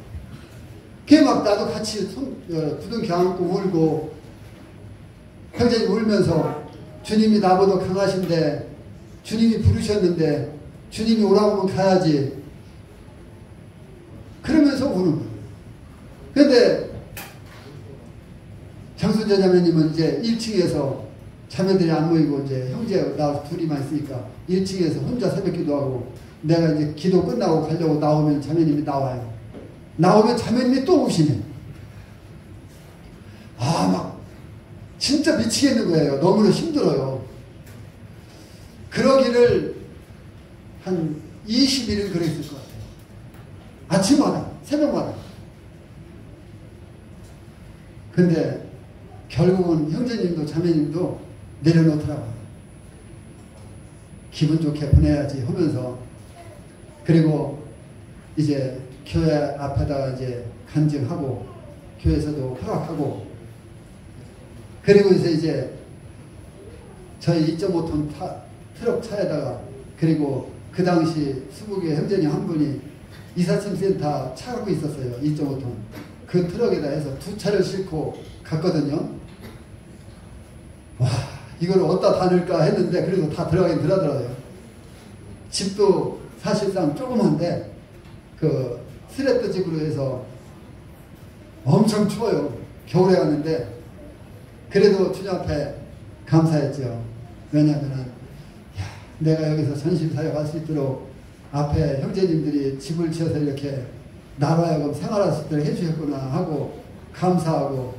그게 막 나도 같이 부둥 켜안고 울고, 형제님 울면서 주님이 나보다 강하신데, 주님이 부르셨는데 주님이 오라고 하면 가야지, 그러면서 우는 거예요. 그런데 장순재 자매님은 이제 1층에서 자매들이 안 모이고 이제 형제 나 둘이만 있으니까 1층에서 혼자 새벽 기도하고, 내가 이제 기도 끝나고 가려고 나오면 자매님이 나와요. 나오면 자매님이 또 오시네. 막 진짜 미치겠는 거예요. 너무나 힘들어요. 그러기를 한 20일은 그랬을 것 같아요. 아침마다, 새벽마다. 근데 결국은 형제님도 자매님도 내려놓더라고요. 기분 좋게 보내야지 하면서. 그리고 이제 교회 앞에다가 이제 간증하고, 교회에서도 허락하고, 그리고 이제 저희 2.5톤 트럭 차에다가, 그리고 그 당시 수북의 형제님 한 분이 이사짐센터 차 갖고 있었어요. 2.5톤. 그 트럭에다 해서 2차를 싣고 갔거든요. 와, 이걸 어디다 다닐까 했는데 그래도 다 들어가긴 들어가더라고요. 집도 사실상 조그만데 그 스레트 집으로 해서 엄청 추워요. 겨울에 갔는데 그래도 주님 앞에 감사했죠. 왜냐하면 내가 여기서 전심사역 할 수 있도록 앞에 형제님들이 집을 지어서 이렇게 나로 하여금 생활할 수 있도록 해주셨구나 하고 감사하고,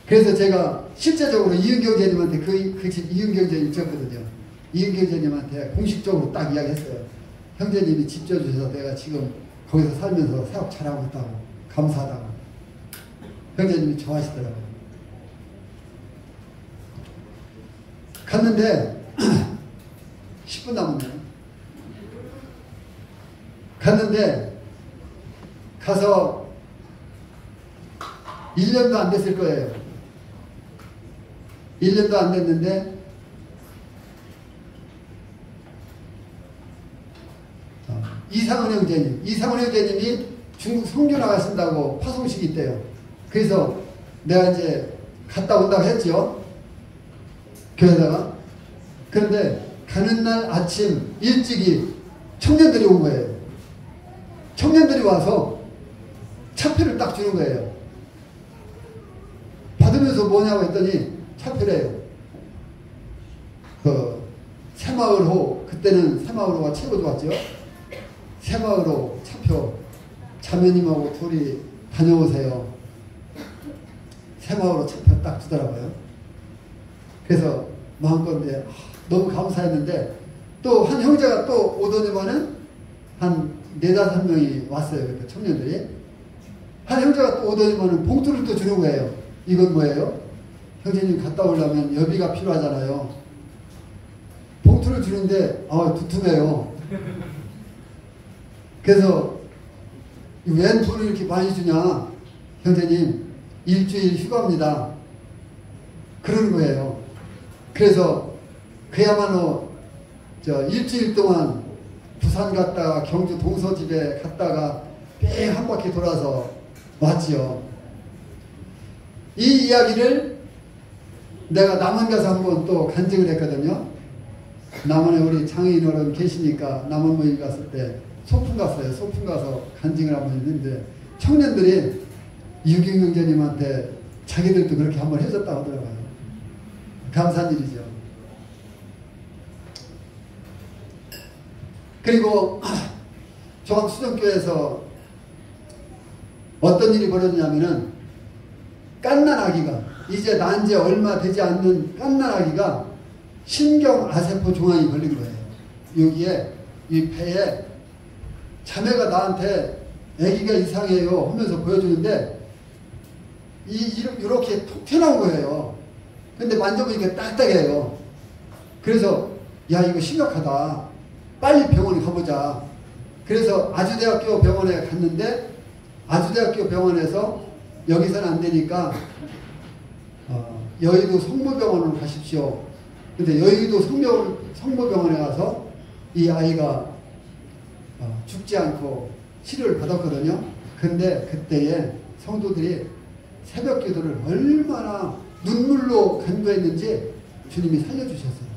그래서 제가 실제적으로 이은경제님한테 그 집 이은경제님 줬거든요. 이은경제님한테 공식적으로 딱 이야기했어요. 형제님이 집 지어주셔서 내가 지금 거기서 살면서 사업 잘하고 있다고, 감사하다고. 형제님이 좋아하시더라고요. 갔는데 10분 남았네요. 갔는데 가서 1년도 안 됐을 거예요. 1년도 안 됐는데 이상은 형제님이 중국 선교 나가신다고 파송식이 있대요. 그래서 내가 이제 갔다 온다고 했죠. 교회다가. 그런데 가는 날 아침 일찍이 청년들이 온 거예요. 청년들이 와서 차표를 딱 주는 거예요. 받으면서 뭐냐고 했더니 차표래요. 그 새마을호, 그때는 새마을호가 최고 좋았죠. 새마을호 차표, 자매님하고 둘이 다녀오세요. 새마을호 차표 딱 주더라고요. 그래서 마음껏인데 너무 감사했는데, 또 한 형제가 또 오더니만은 한 4-5명이 왔어요. 그때 청년들이. 한 형제가 또 오더니만은 봉투를 또 주는 거예요. 이건 뭐예요? 형제님 갔다 오려면 여비가 필요하잖아요. 봉투를 주는데 두툼해요. 그래서 웬 돈을 이렇게 많이 주냐? 형제님 일주일 휴가입니다. 그러는 거예요. 그래서 그야말로 일주일 동안 부산 갔다가 경주 동서집에 갔다가 뺑 한 바퀴 돌아서 왔지요. 이 이야기를 내가 남원 가서 한번 또 간증을 했거든요. 남원에 우리 장애인 어른 계시니까 남원 모임 갔을 때 소풍 갔어요. 소풍 가서 간증을 한번 했는데 청년들이 유경 형제님한테 자기들도 그렇게 한번 해줬다고 하더라고요. 감사한 일이죠. 그리고 종합수정교회에서 어떤 일이 벌어지냐면은 갓난아기가, 이제 난 지 얼마 되지 않는 갓난아기가 신경아세포 종양이 걸린 거예요. 여기에 이 배에 자매가 나한테 아기가 이상해요 하면서 보여주는데 이렇게 톡 튀어나온 거예요. 근데 만져보니까 딱딱해요. 그래서 야 이거 심각하다. 빨리 병원에 가보자. 그래서 아주대학교 병원에 갔는데 아주대학교 병원에서 여기서는 안 되니까 여의도 성모병원으로 가십시오. 근데 여의도 성모병원에 가서 이 아이가 죽지 않고 치료를 받았거든요. 근데 그때에 성도들이 새벽 기도를 얼마나 눈물로 간구했는지 주님이 살려주셨어요.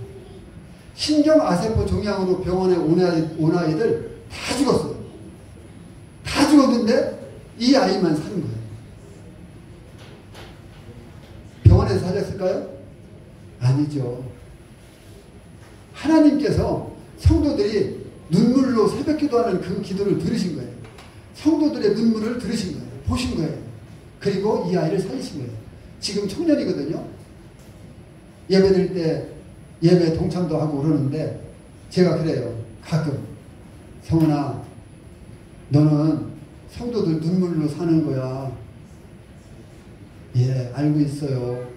신경아세포 종양으로 병원에 온 아이들 다 죽었어요. 다 죽었는데 이 아이만 사는 거예요. 병원에서 살렸을까요? 아니죠. 하나님께서 성도들이 눈물로 새벽 기도하는 그 기도를 들으신 거예요. 성도들의 눈물을 들으신 거예요. 보신 거예요. 그리고 이 아이를 살리신 거예요. 지금 청년이거든요. 예배 드릴 때 예배 동참도 하고 그러는데 제가 그래요. 가끔 성은아 너는 성도들 눈물로 사는 거야. 예, 알고 있어요.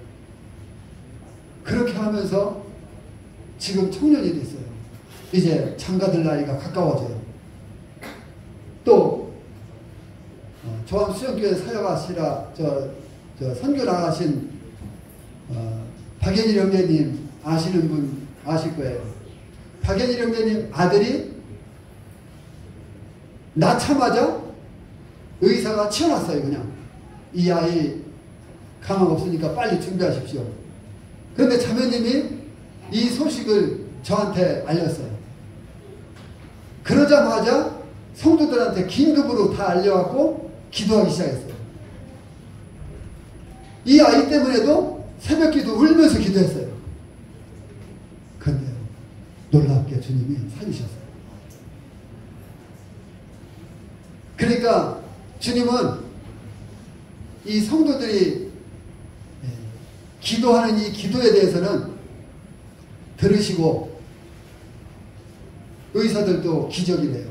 그렇게 하면서 지금 청년이 됐어요. 이제 장가들 나이가 가까워져요. 또 조암수정교회 사역하시라 선교 나가신 박연일 형제님 아시는 분 아실 거예요. 박연일 형제님 아들이 낳자마자 의사가 치워놨어요. 그냥 이 아이 가망 없으니까 빨리 준비하십시오. 그런데 자매님이 이 소식을 저한테 알렸어요. 그러자마자 성도들한테 긴급으로 다 알려갖고 기도하기 시작했어요. 이 아이 때문에도 새벽 기도 울면서 기도했어요. 그런데 놀랍게 주님이 살리셨어요. 그러니까 주님은 이 성도들이 기도하는 이 기도에 대해서는 들으시고 의사들도 기적이래요.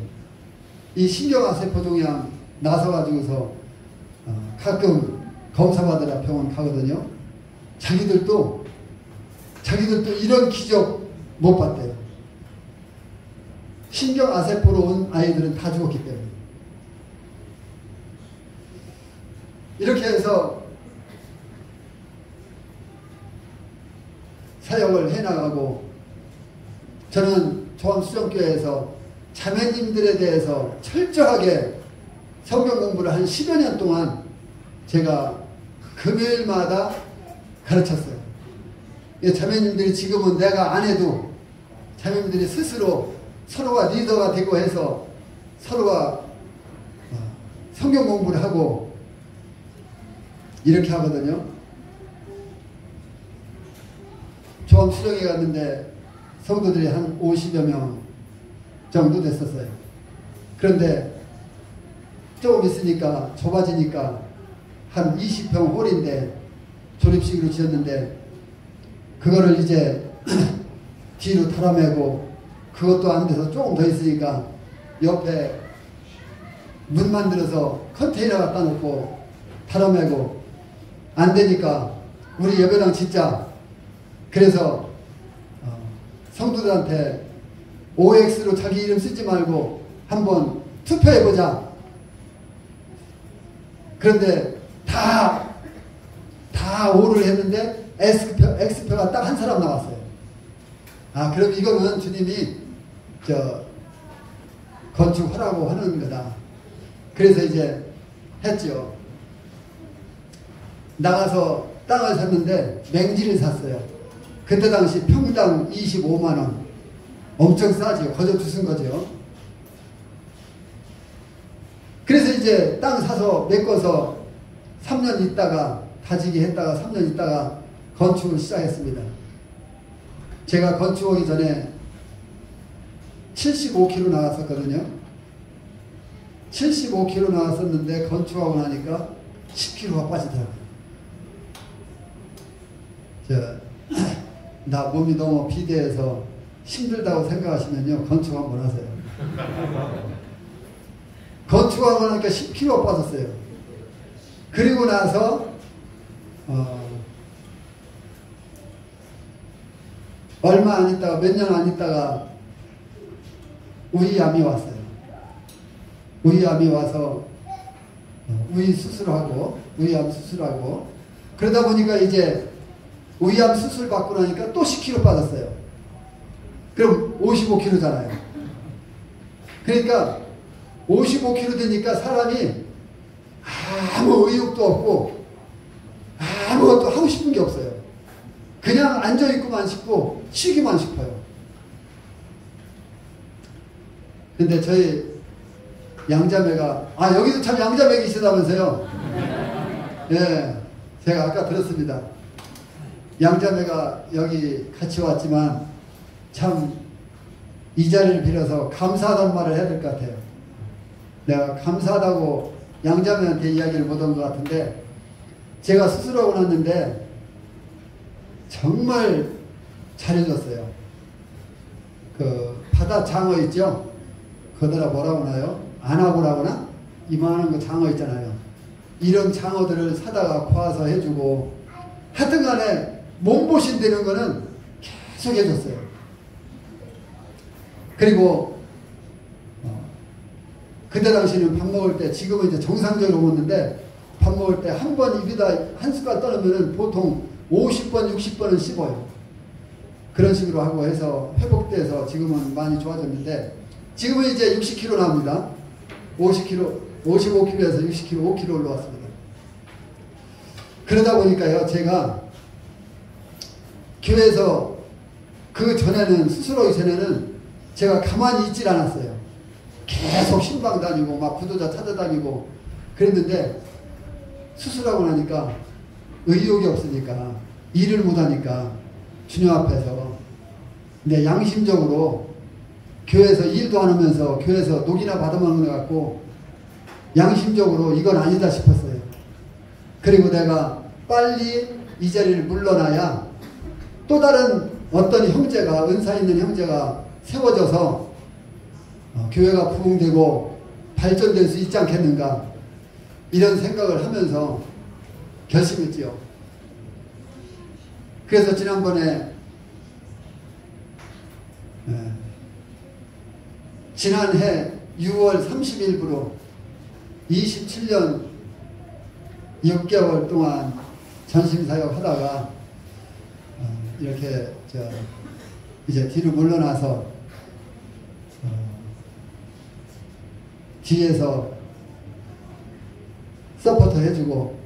이 신경아세포 종양 나서가지고서 가끔 검사받으러 병원 가거든요. 자기들도 이런 기적 못 봤대요. 신경아세포로 온 아이들은 다 죽었기 때문에. 이렇게 해서 사역을 해나가고 저는 조암수정교회에서 자매님들에 대해서 철저하게 성경 공부를 한 10여 년 동안 제가 금요일마다 가르쳤어요. 자매님들이 지금은 내가 안 해도 자매님들이 스스로 서로가 리더가 되고 해서 서로가 성경 공부를 하고 이렇게 하거든요. 조암 수령회 갔는데 성도들이 한 50여 명 정도 됐었어요. 그런데 조금 있으니까 좁아지니까 한 20평 홀인데 조립식으로 지었는데 그거를 이제 뒤로 달아매고 그것도 안 돼서 조금 더 있으니까 옆에 문 만들어서 컨테이너 갖다 놓고 달아매고 안 되니까 우리 예배당 짓자. 그래서 성도들한테 OX로 자기 이름 쓰지 말고 한번 투표해보자. 그런데 다 O를 했는데 X표가 딱 한 사람 나왔어요. 아, 그럼 이거는 주님이 건축하라고 하는 거다. 그래서 이제 했죠. 나가서 땅을 샀는데 맹지를 샀어요. 그때 당시 평당 25만원. 엄청 싸죠. 거저 주신 거죠. 그래서 이제 땅 사서 메꿔서 3년 있다가 다지기 했다가 3년 있다가 건축을 시작했습니다. 제가 건축하기 전에 75kg 나갔었거든요. 75kg 나왔었는데 건축하고 나니까 10kg가 빠지더라고요. 나 몸이 너무 비대해서 힘들다고 생각하시면요, 건축 한번 하세요. 건축하고 나니까 10kg 빠졌어요. 그리고 나서 얼마 안 있다가 몇 년 안 있다가 우이암이 왔어요. 우이암이 와서 우이 수술하고 우이암 수술하고 그러다 보니까 이제 우이암 수술 받고 나니까 또 10kg 빠졌어요. 그럼 55kg잖아요. 그러니까 55kg 되니까 사람이 아무 의욕도 없고 아무것도 하고 싶은 게 없어요. 그냥 앉아있고만 싶고 쉬기만 싶어요. 근데 저희 양자매가 여기도 참 양자매 계시다면서요. 예, 제가 아까 들었습니다. 양자매가 여기 같이 왔지만 참 이 자리를 빌어서 감사하다는 말을 해야 될 것 같아요. 내가 감사하다고 양자매한테 이야기를 못한 것 같은데 제가 수술하고 났는데 정말 잘해줬어요. 그 바다 장어 있죠? 그거더라 뭐라고 하나요? 안하고라고 하나? 이만한 거 장어 있잖아요. 이런 장어들을 사다가 구워서 해주고 하여튼 간에 몸보신 되는 거는 계속 해줬어요. 그리고 그때 당시는 밥 먹을 때 지금은 이제 정상적으로 먹는데 밥 먹을 때 한 번 입에다 한 숟갈 떠놓으면 보통 50번 60번은 씹어요. 그런 식으로 하고 해서 회복돼서 지금은 많이 좋아졌는데 지금은 이제 60kg 나옵니다. 50kg, 55kg에서 60kg, 5kg 올라왔습니다. 그러다 보니까요, 제가 교회에서 그 전에는, 수술하기 전에는 제가 가만히 있질 않았어요. 계속 신방 다니고, 막 구도자 찾아다니고 그랬는데 수술하고 나니까 의욕이 없으니까, 일을 못하니까 주님 앞에서 내 양심적으로 교회에서 일도 안 하면서 교회에서 녹이나 받아먹는 것 같고 양심적으로 이건 아니다 싶었어요. 그리고 내가 빨리 이 자리를 물러나야 또 다른 어떤 형제가, 은사 있는 형제가 세워져서 교회가 부흥되고 발전될 수 있지 않겠는가, 이런 생각을 하면서 결심했지요. 그래서 지난번에 지난해 6월 30일부로 27년 6개월 동안 전심사역 하다가 이렇게 이제 뒤로 물러나서 뒤에서 서포터 해주고,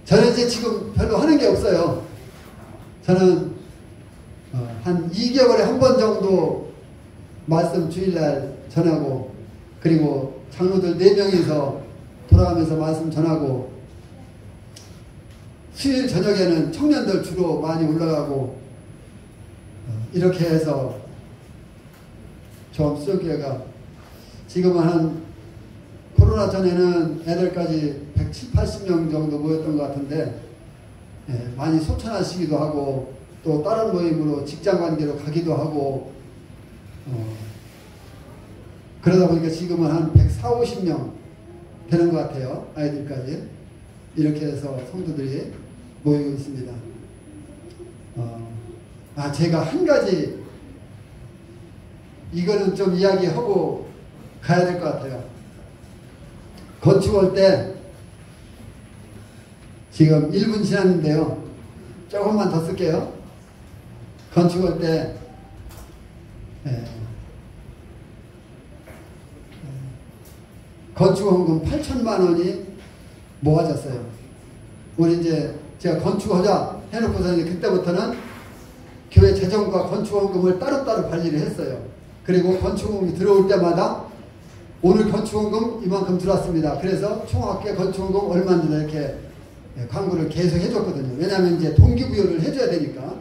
저는 이제 지금 별로 하는 게 없어요. 저는 한 2개월에 한 번 정도 말씀 주일날 전하고, 그리고 장로들 4명이서 돌아가면서 말씀 전하고, 수요일 저녁에는 청년들 주로 많이 올라가고, 이렇게 해서 좀 수교회가 지금은 한 코로나 전에는 애들까지 170, 80명 정도 모였던 것 같은데, 많이 소천하시기도 하고, 또 다른 모임으로 직장 관계로 가기도 하고, 그러다 보니까 지금은 한 140, 50명 되는 것 같아요. 아이들까지. 이렇게 해서 성도들이 모이고 있습니다. 제가 한 가지, 이거는 좀 이야기하고 가야 될 것 같아요. 건축할 때, 지금 1분 지났는데요. 조금만 더 쓸게요. 건축할 때, 건축원금 8천만 원이 모아졌어요. 우리 이제 제가 건축하자 해놓고서 이제 그때부터는 교회 재정과 건축원금을 따로따로 관리를 했어요. 그리고 건축원금이 들어올 때마다 오늘 건축원금 이만큼 들어왔습니다. 그래서 총합계 건축원금 얼마인지 이렇게 광고를 계속 해줬거든요. 왜냐하면 이제 동기부여를 해줘야 되니까.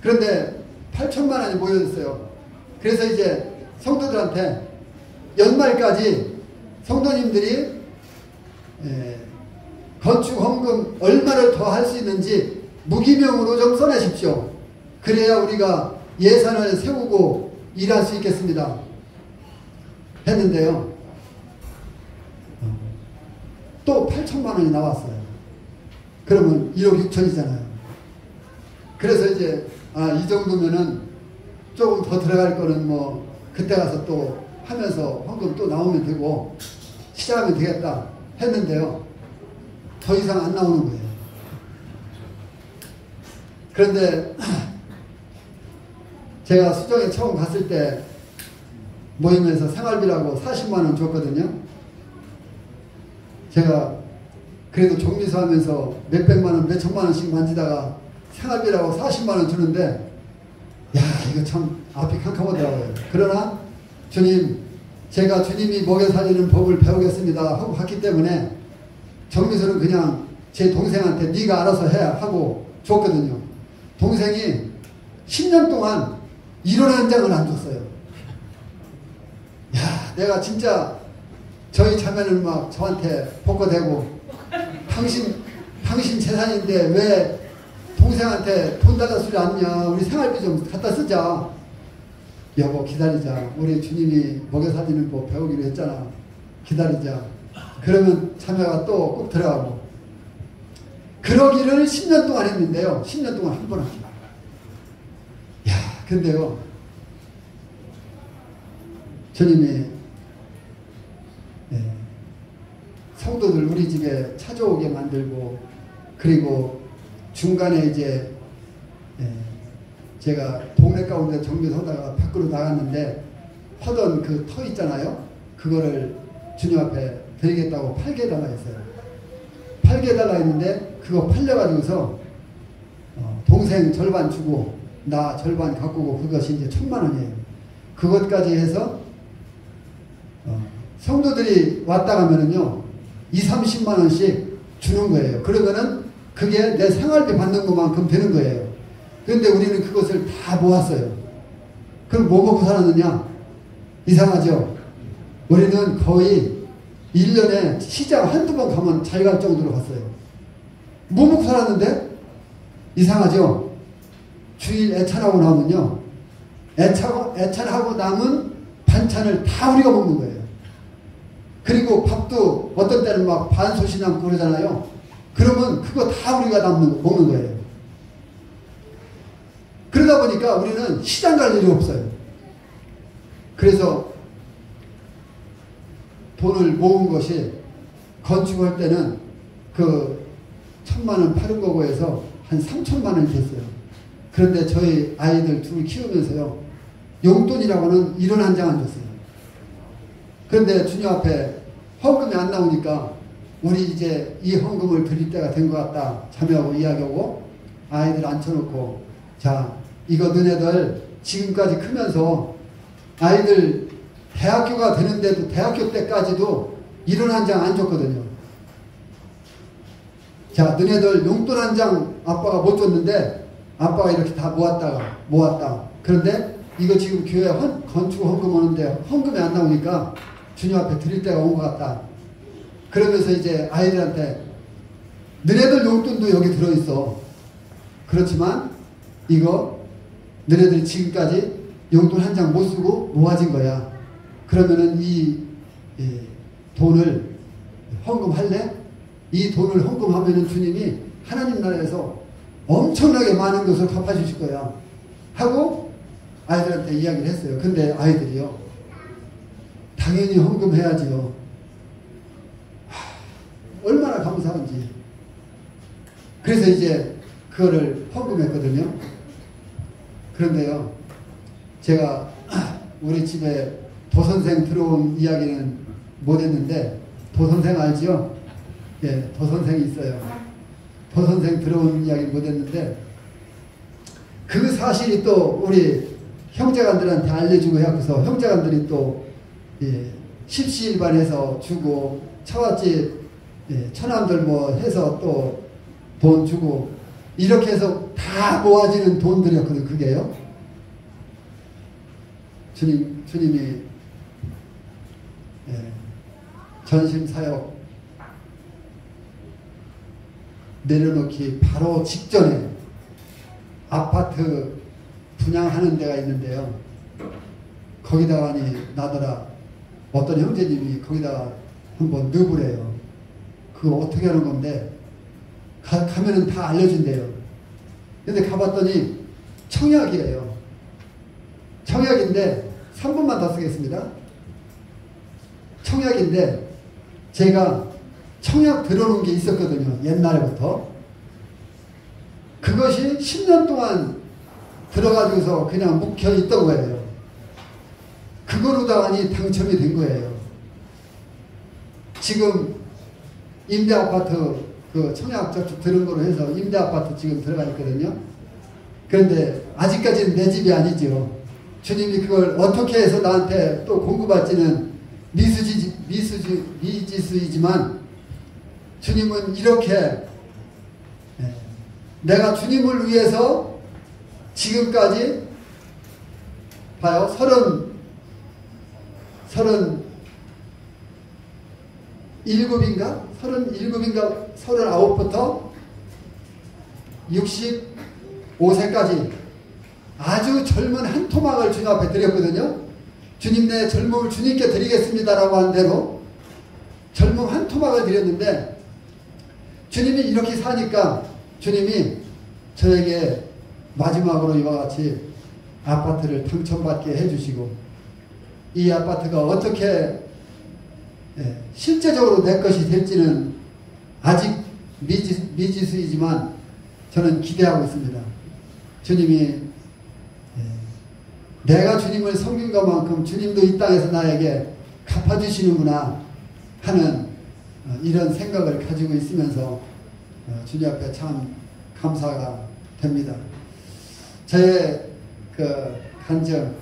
그런데 8천만 원이 모여졌어요. 그래서 이제 성도들한테 연말까지 성도님들이 건축헌금 얼마를 더 할 수 있는지 무기명으로 좀 써내십시오. 그래야 우리가 예산을 세우고 일할 수 있겠습니다. 했는데요. 또 8천만 원이 나왔어요. 그러면 1억 6천이잖아요. 그래서 이제 이 정도면은 조금 더 들어갈 거는 뭐 그때 가서 또 하면서 헌금 또 나오면 되고 시작하면 되겠다 했는데요. 더 이상 안 나오는 거예요. 그런데 제가 수정에 처음 갔을 때 모임에서 생활비라고 40만 원 줬거든요. 제가 그래도 종리서 하면서 몇백만 원, 몇천만 원씩 만지다가 생활비라고 40만 원 주는데, 야, 이거 참 앞이 캄캄하더라고요. 그러나 주님, 제가 주님이 먹여 살리는 법을 배우겠습니다 하고 갔기 때문에 정미서는 그냥 제 동생한테 네가 알아서 해 하고 줬거든요. 동생이 10년 동안 1원 한 장을 안 줬어요. 야, 내가 진짜 저희 자매는 막 저한테 복거대고 당신 재산인데 왜 동생한테 돈 달라 소리 않냐, 우리 생활비 좀 갖다 쓰자. 여보 기다리자, 우리 주님이 먹여 살리는 법 배우기로 했잖아, 기다리자. 그러면 자매가 또 꼭 들어가고. 그러기를 10년 동안 했는데요. 10년 동안 한 번 합니다. 야, 근데요, 주님이 성도들 우리 집에 찾아오게 만들고, 그리고 중간에 이제 제가 동네 가운데 정비하다가 밖으로 나갔는데 하던 그 터 있잖아요. 그거를 주님 앞에 드리겠다고 팔게 해달라 했어요. 팔게 해달라 했는데 그거 팔려가지고서 동생 절반 주고 나 절반 가꾸고, 그것이 이제 1,000만 원이에요. 그것까지 해서 성도들이 왔다 가면은요 20, 30만 원씩 주는 거예요. 그러면은 그게 내 생활비 받는 것만큼 되는 거예요. 그런데 우리는 그것을 다 모았어요. 그럼 뭐 먹고 살았느냐? 이상하죠? 우리는 거의 1년에 시장 한두 번 가면 잘 갈 정도로 갔어요. 뭐 먹고 살았는데? 이상하죠? 주일 애찬하고 나면요, 애찬하고 남은 반찬을 다 우리가 먹는 거예요. 그리고 밥도 어떤 때는 막 반솥이 남고 그러잖아요. 그러면 그거 다 우리가 먹는 거예요. 그러다 보니까 우리는 시장 갈 일이 없어요. 그래서 돈을 모은 것이 건축할 때는 그 1,000만 원 파는 거고 해서 한 3천만 원이 됐어요. 그런데 저희 아이들 둘 키우면서요, 용돈이라고는 1원 한 장 안 줬어요. 그런데 주님 앞에 헌금이 안 나오니까 우리 이제 이 헌금을 드릴 때가 된 것 같다 자매하고 이야기하고 아이들 앉혀놓고 자, 이거 너네들 지금까지 크면서 아이들 대학교가 되는데도 대학교 때까지도 1원 한 장 안 줬거든요. 자, 너네들 용돈 한 장 아빠가 못 줬는데 아빠가 이렇게 다 모았다. 그런데 이거 지금 교회 건축 헌금 오는데 헌금이 안 나오니까 주님 앞에 드릴 때가 온 것 같다. 그러면서 이제 아이들한테 너네들 용돈도 여기 들어있어. 그렇지만 이거 너네들이 지금까지 용돈 한 장 못 쓰고 모아진 거야. 그러면은 이 돈을 헌금할래? 이 돈을 헌금하면은 주님이 하나님 나라에서 엄청나게 많은 것을 갚아주실 거야. 하고 아이들한테 이야기를 했어요. 근데 아이들이요. 당연히 헌금해야지요. 얼마나 감사한지. 그래서 이제 그거를 헌금했거든요. 그런데요. 제가 우리 집에 도선생 들어온 이야기는 못했는데 도선생 알지요? 예, 도선생이 있어요. 도선생 들어온 이야기 못했는데 그 사실이 또 우리 형제간들한테 알려주고 해서 형제간들이 또 십시일반해서 주고 처갓집 처남들 뭐 해서 또 돈 주고 이렇게 해서 다 모아지는 돈들이었거든. 그게요. 주님이 전심사역 내려놓기 바로 직전에 아파트 분양하는 데가 있는데요. 거기다가니 나더라 어떤 형제님이 거기다가 한번 넣으래요. 그거 어떻게 하는 건데 가면은 다 알려준대요. 근데 가봤더니 청약이에요. 청약인데 3분만 더 쓰겠습니다. 청약인데 제가 청약 들어놓은 게 있었거든요. 옛날부터. 그것이 10년 동안 들어가지고서 그냥 묵혀 있던 거예요. 그거로다가니 당첨이 된 거예요. 지금 임대아파트 그 청약 저축 들은 거로 해서 임대아파트 지금 들어가 있거든요. 그런데 아직까지는 내 집이 아니죠. 주님이 그걸 어떻게 해서 나한테 또 공급할지는 미지수이지만 주님은 이렇게 내가 주님을 위해서 지금까지 봐요. 37인가 39부터 65세까지 아주 젊은 한 토막을 주님 앞에 드렸거든요. 주님 내 젊음을 주님께 드리겠습니다라고 한 대로 젊음 한 토막을 드렸는데 주님이 이렇게 사니까 주님이 저에게 마지막으로 이와 같이 아파트를 당첨받게 해주시고 이 아파트가 어떻게 실제적으로 내 것이 될지는 아직 미지수이지만 저는 기대하고 있습니다. 주님이 내가 주님을 섬긴 것만큼 주님도 이 땅에서 나에게 갚아주시는구나 하는 이런 생각을 가지고 있으면서 주님 앞에 참 감사가 됩니다. 저의 그 간증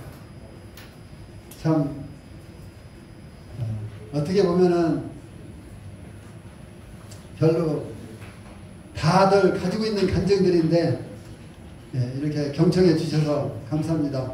참 어떻게 보면은 별로 다들 가지고 있는 간증들인데 이렇게 경청해 주셔서 감사합니다.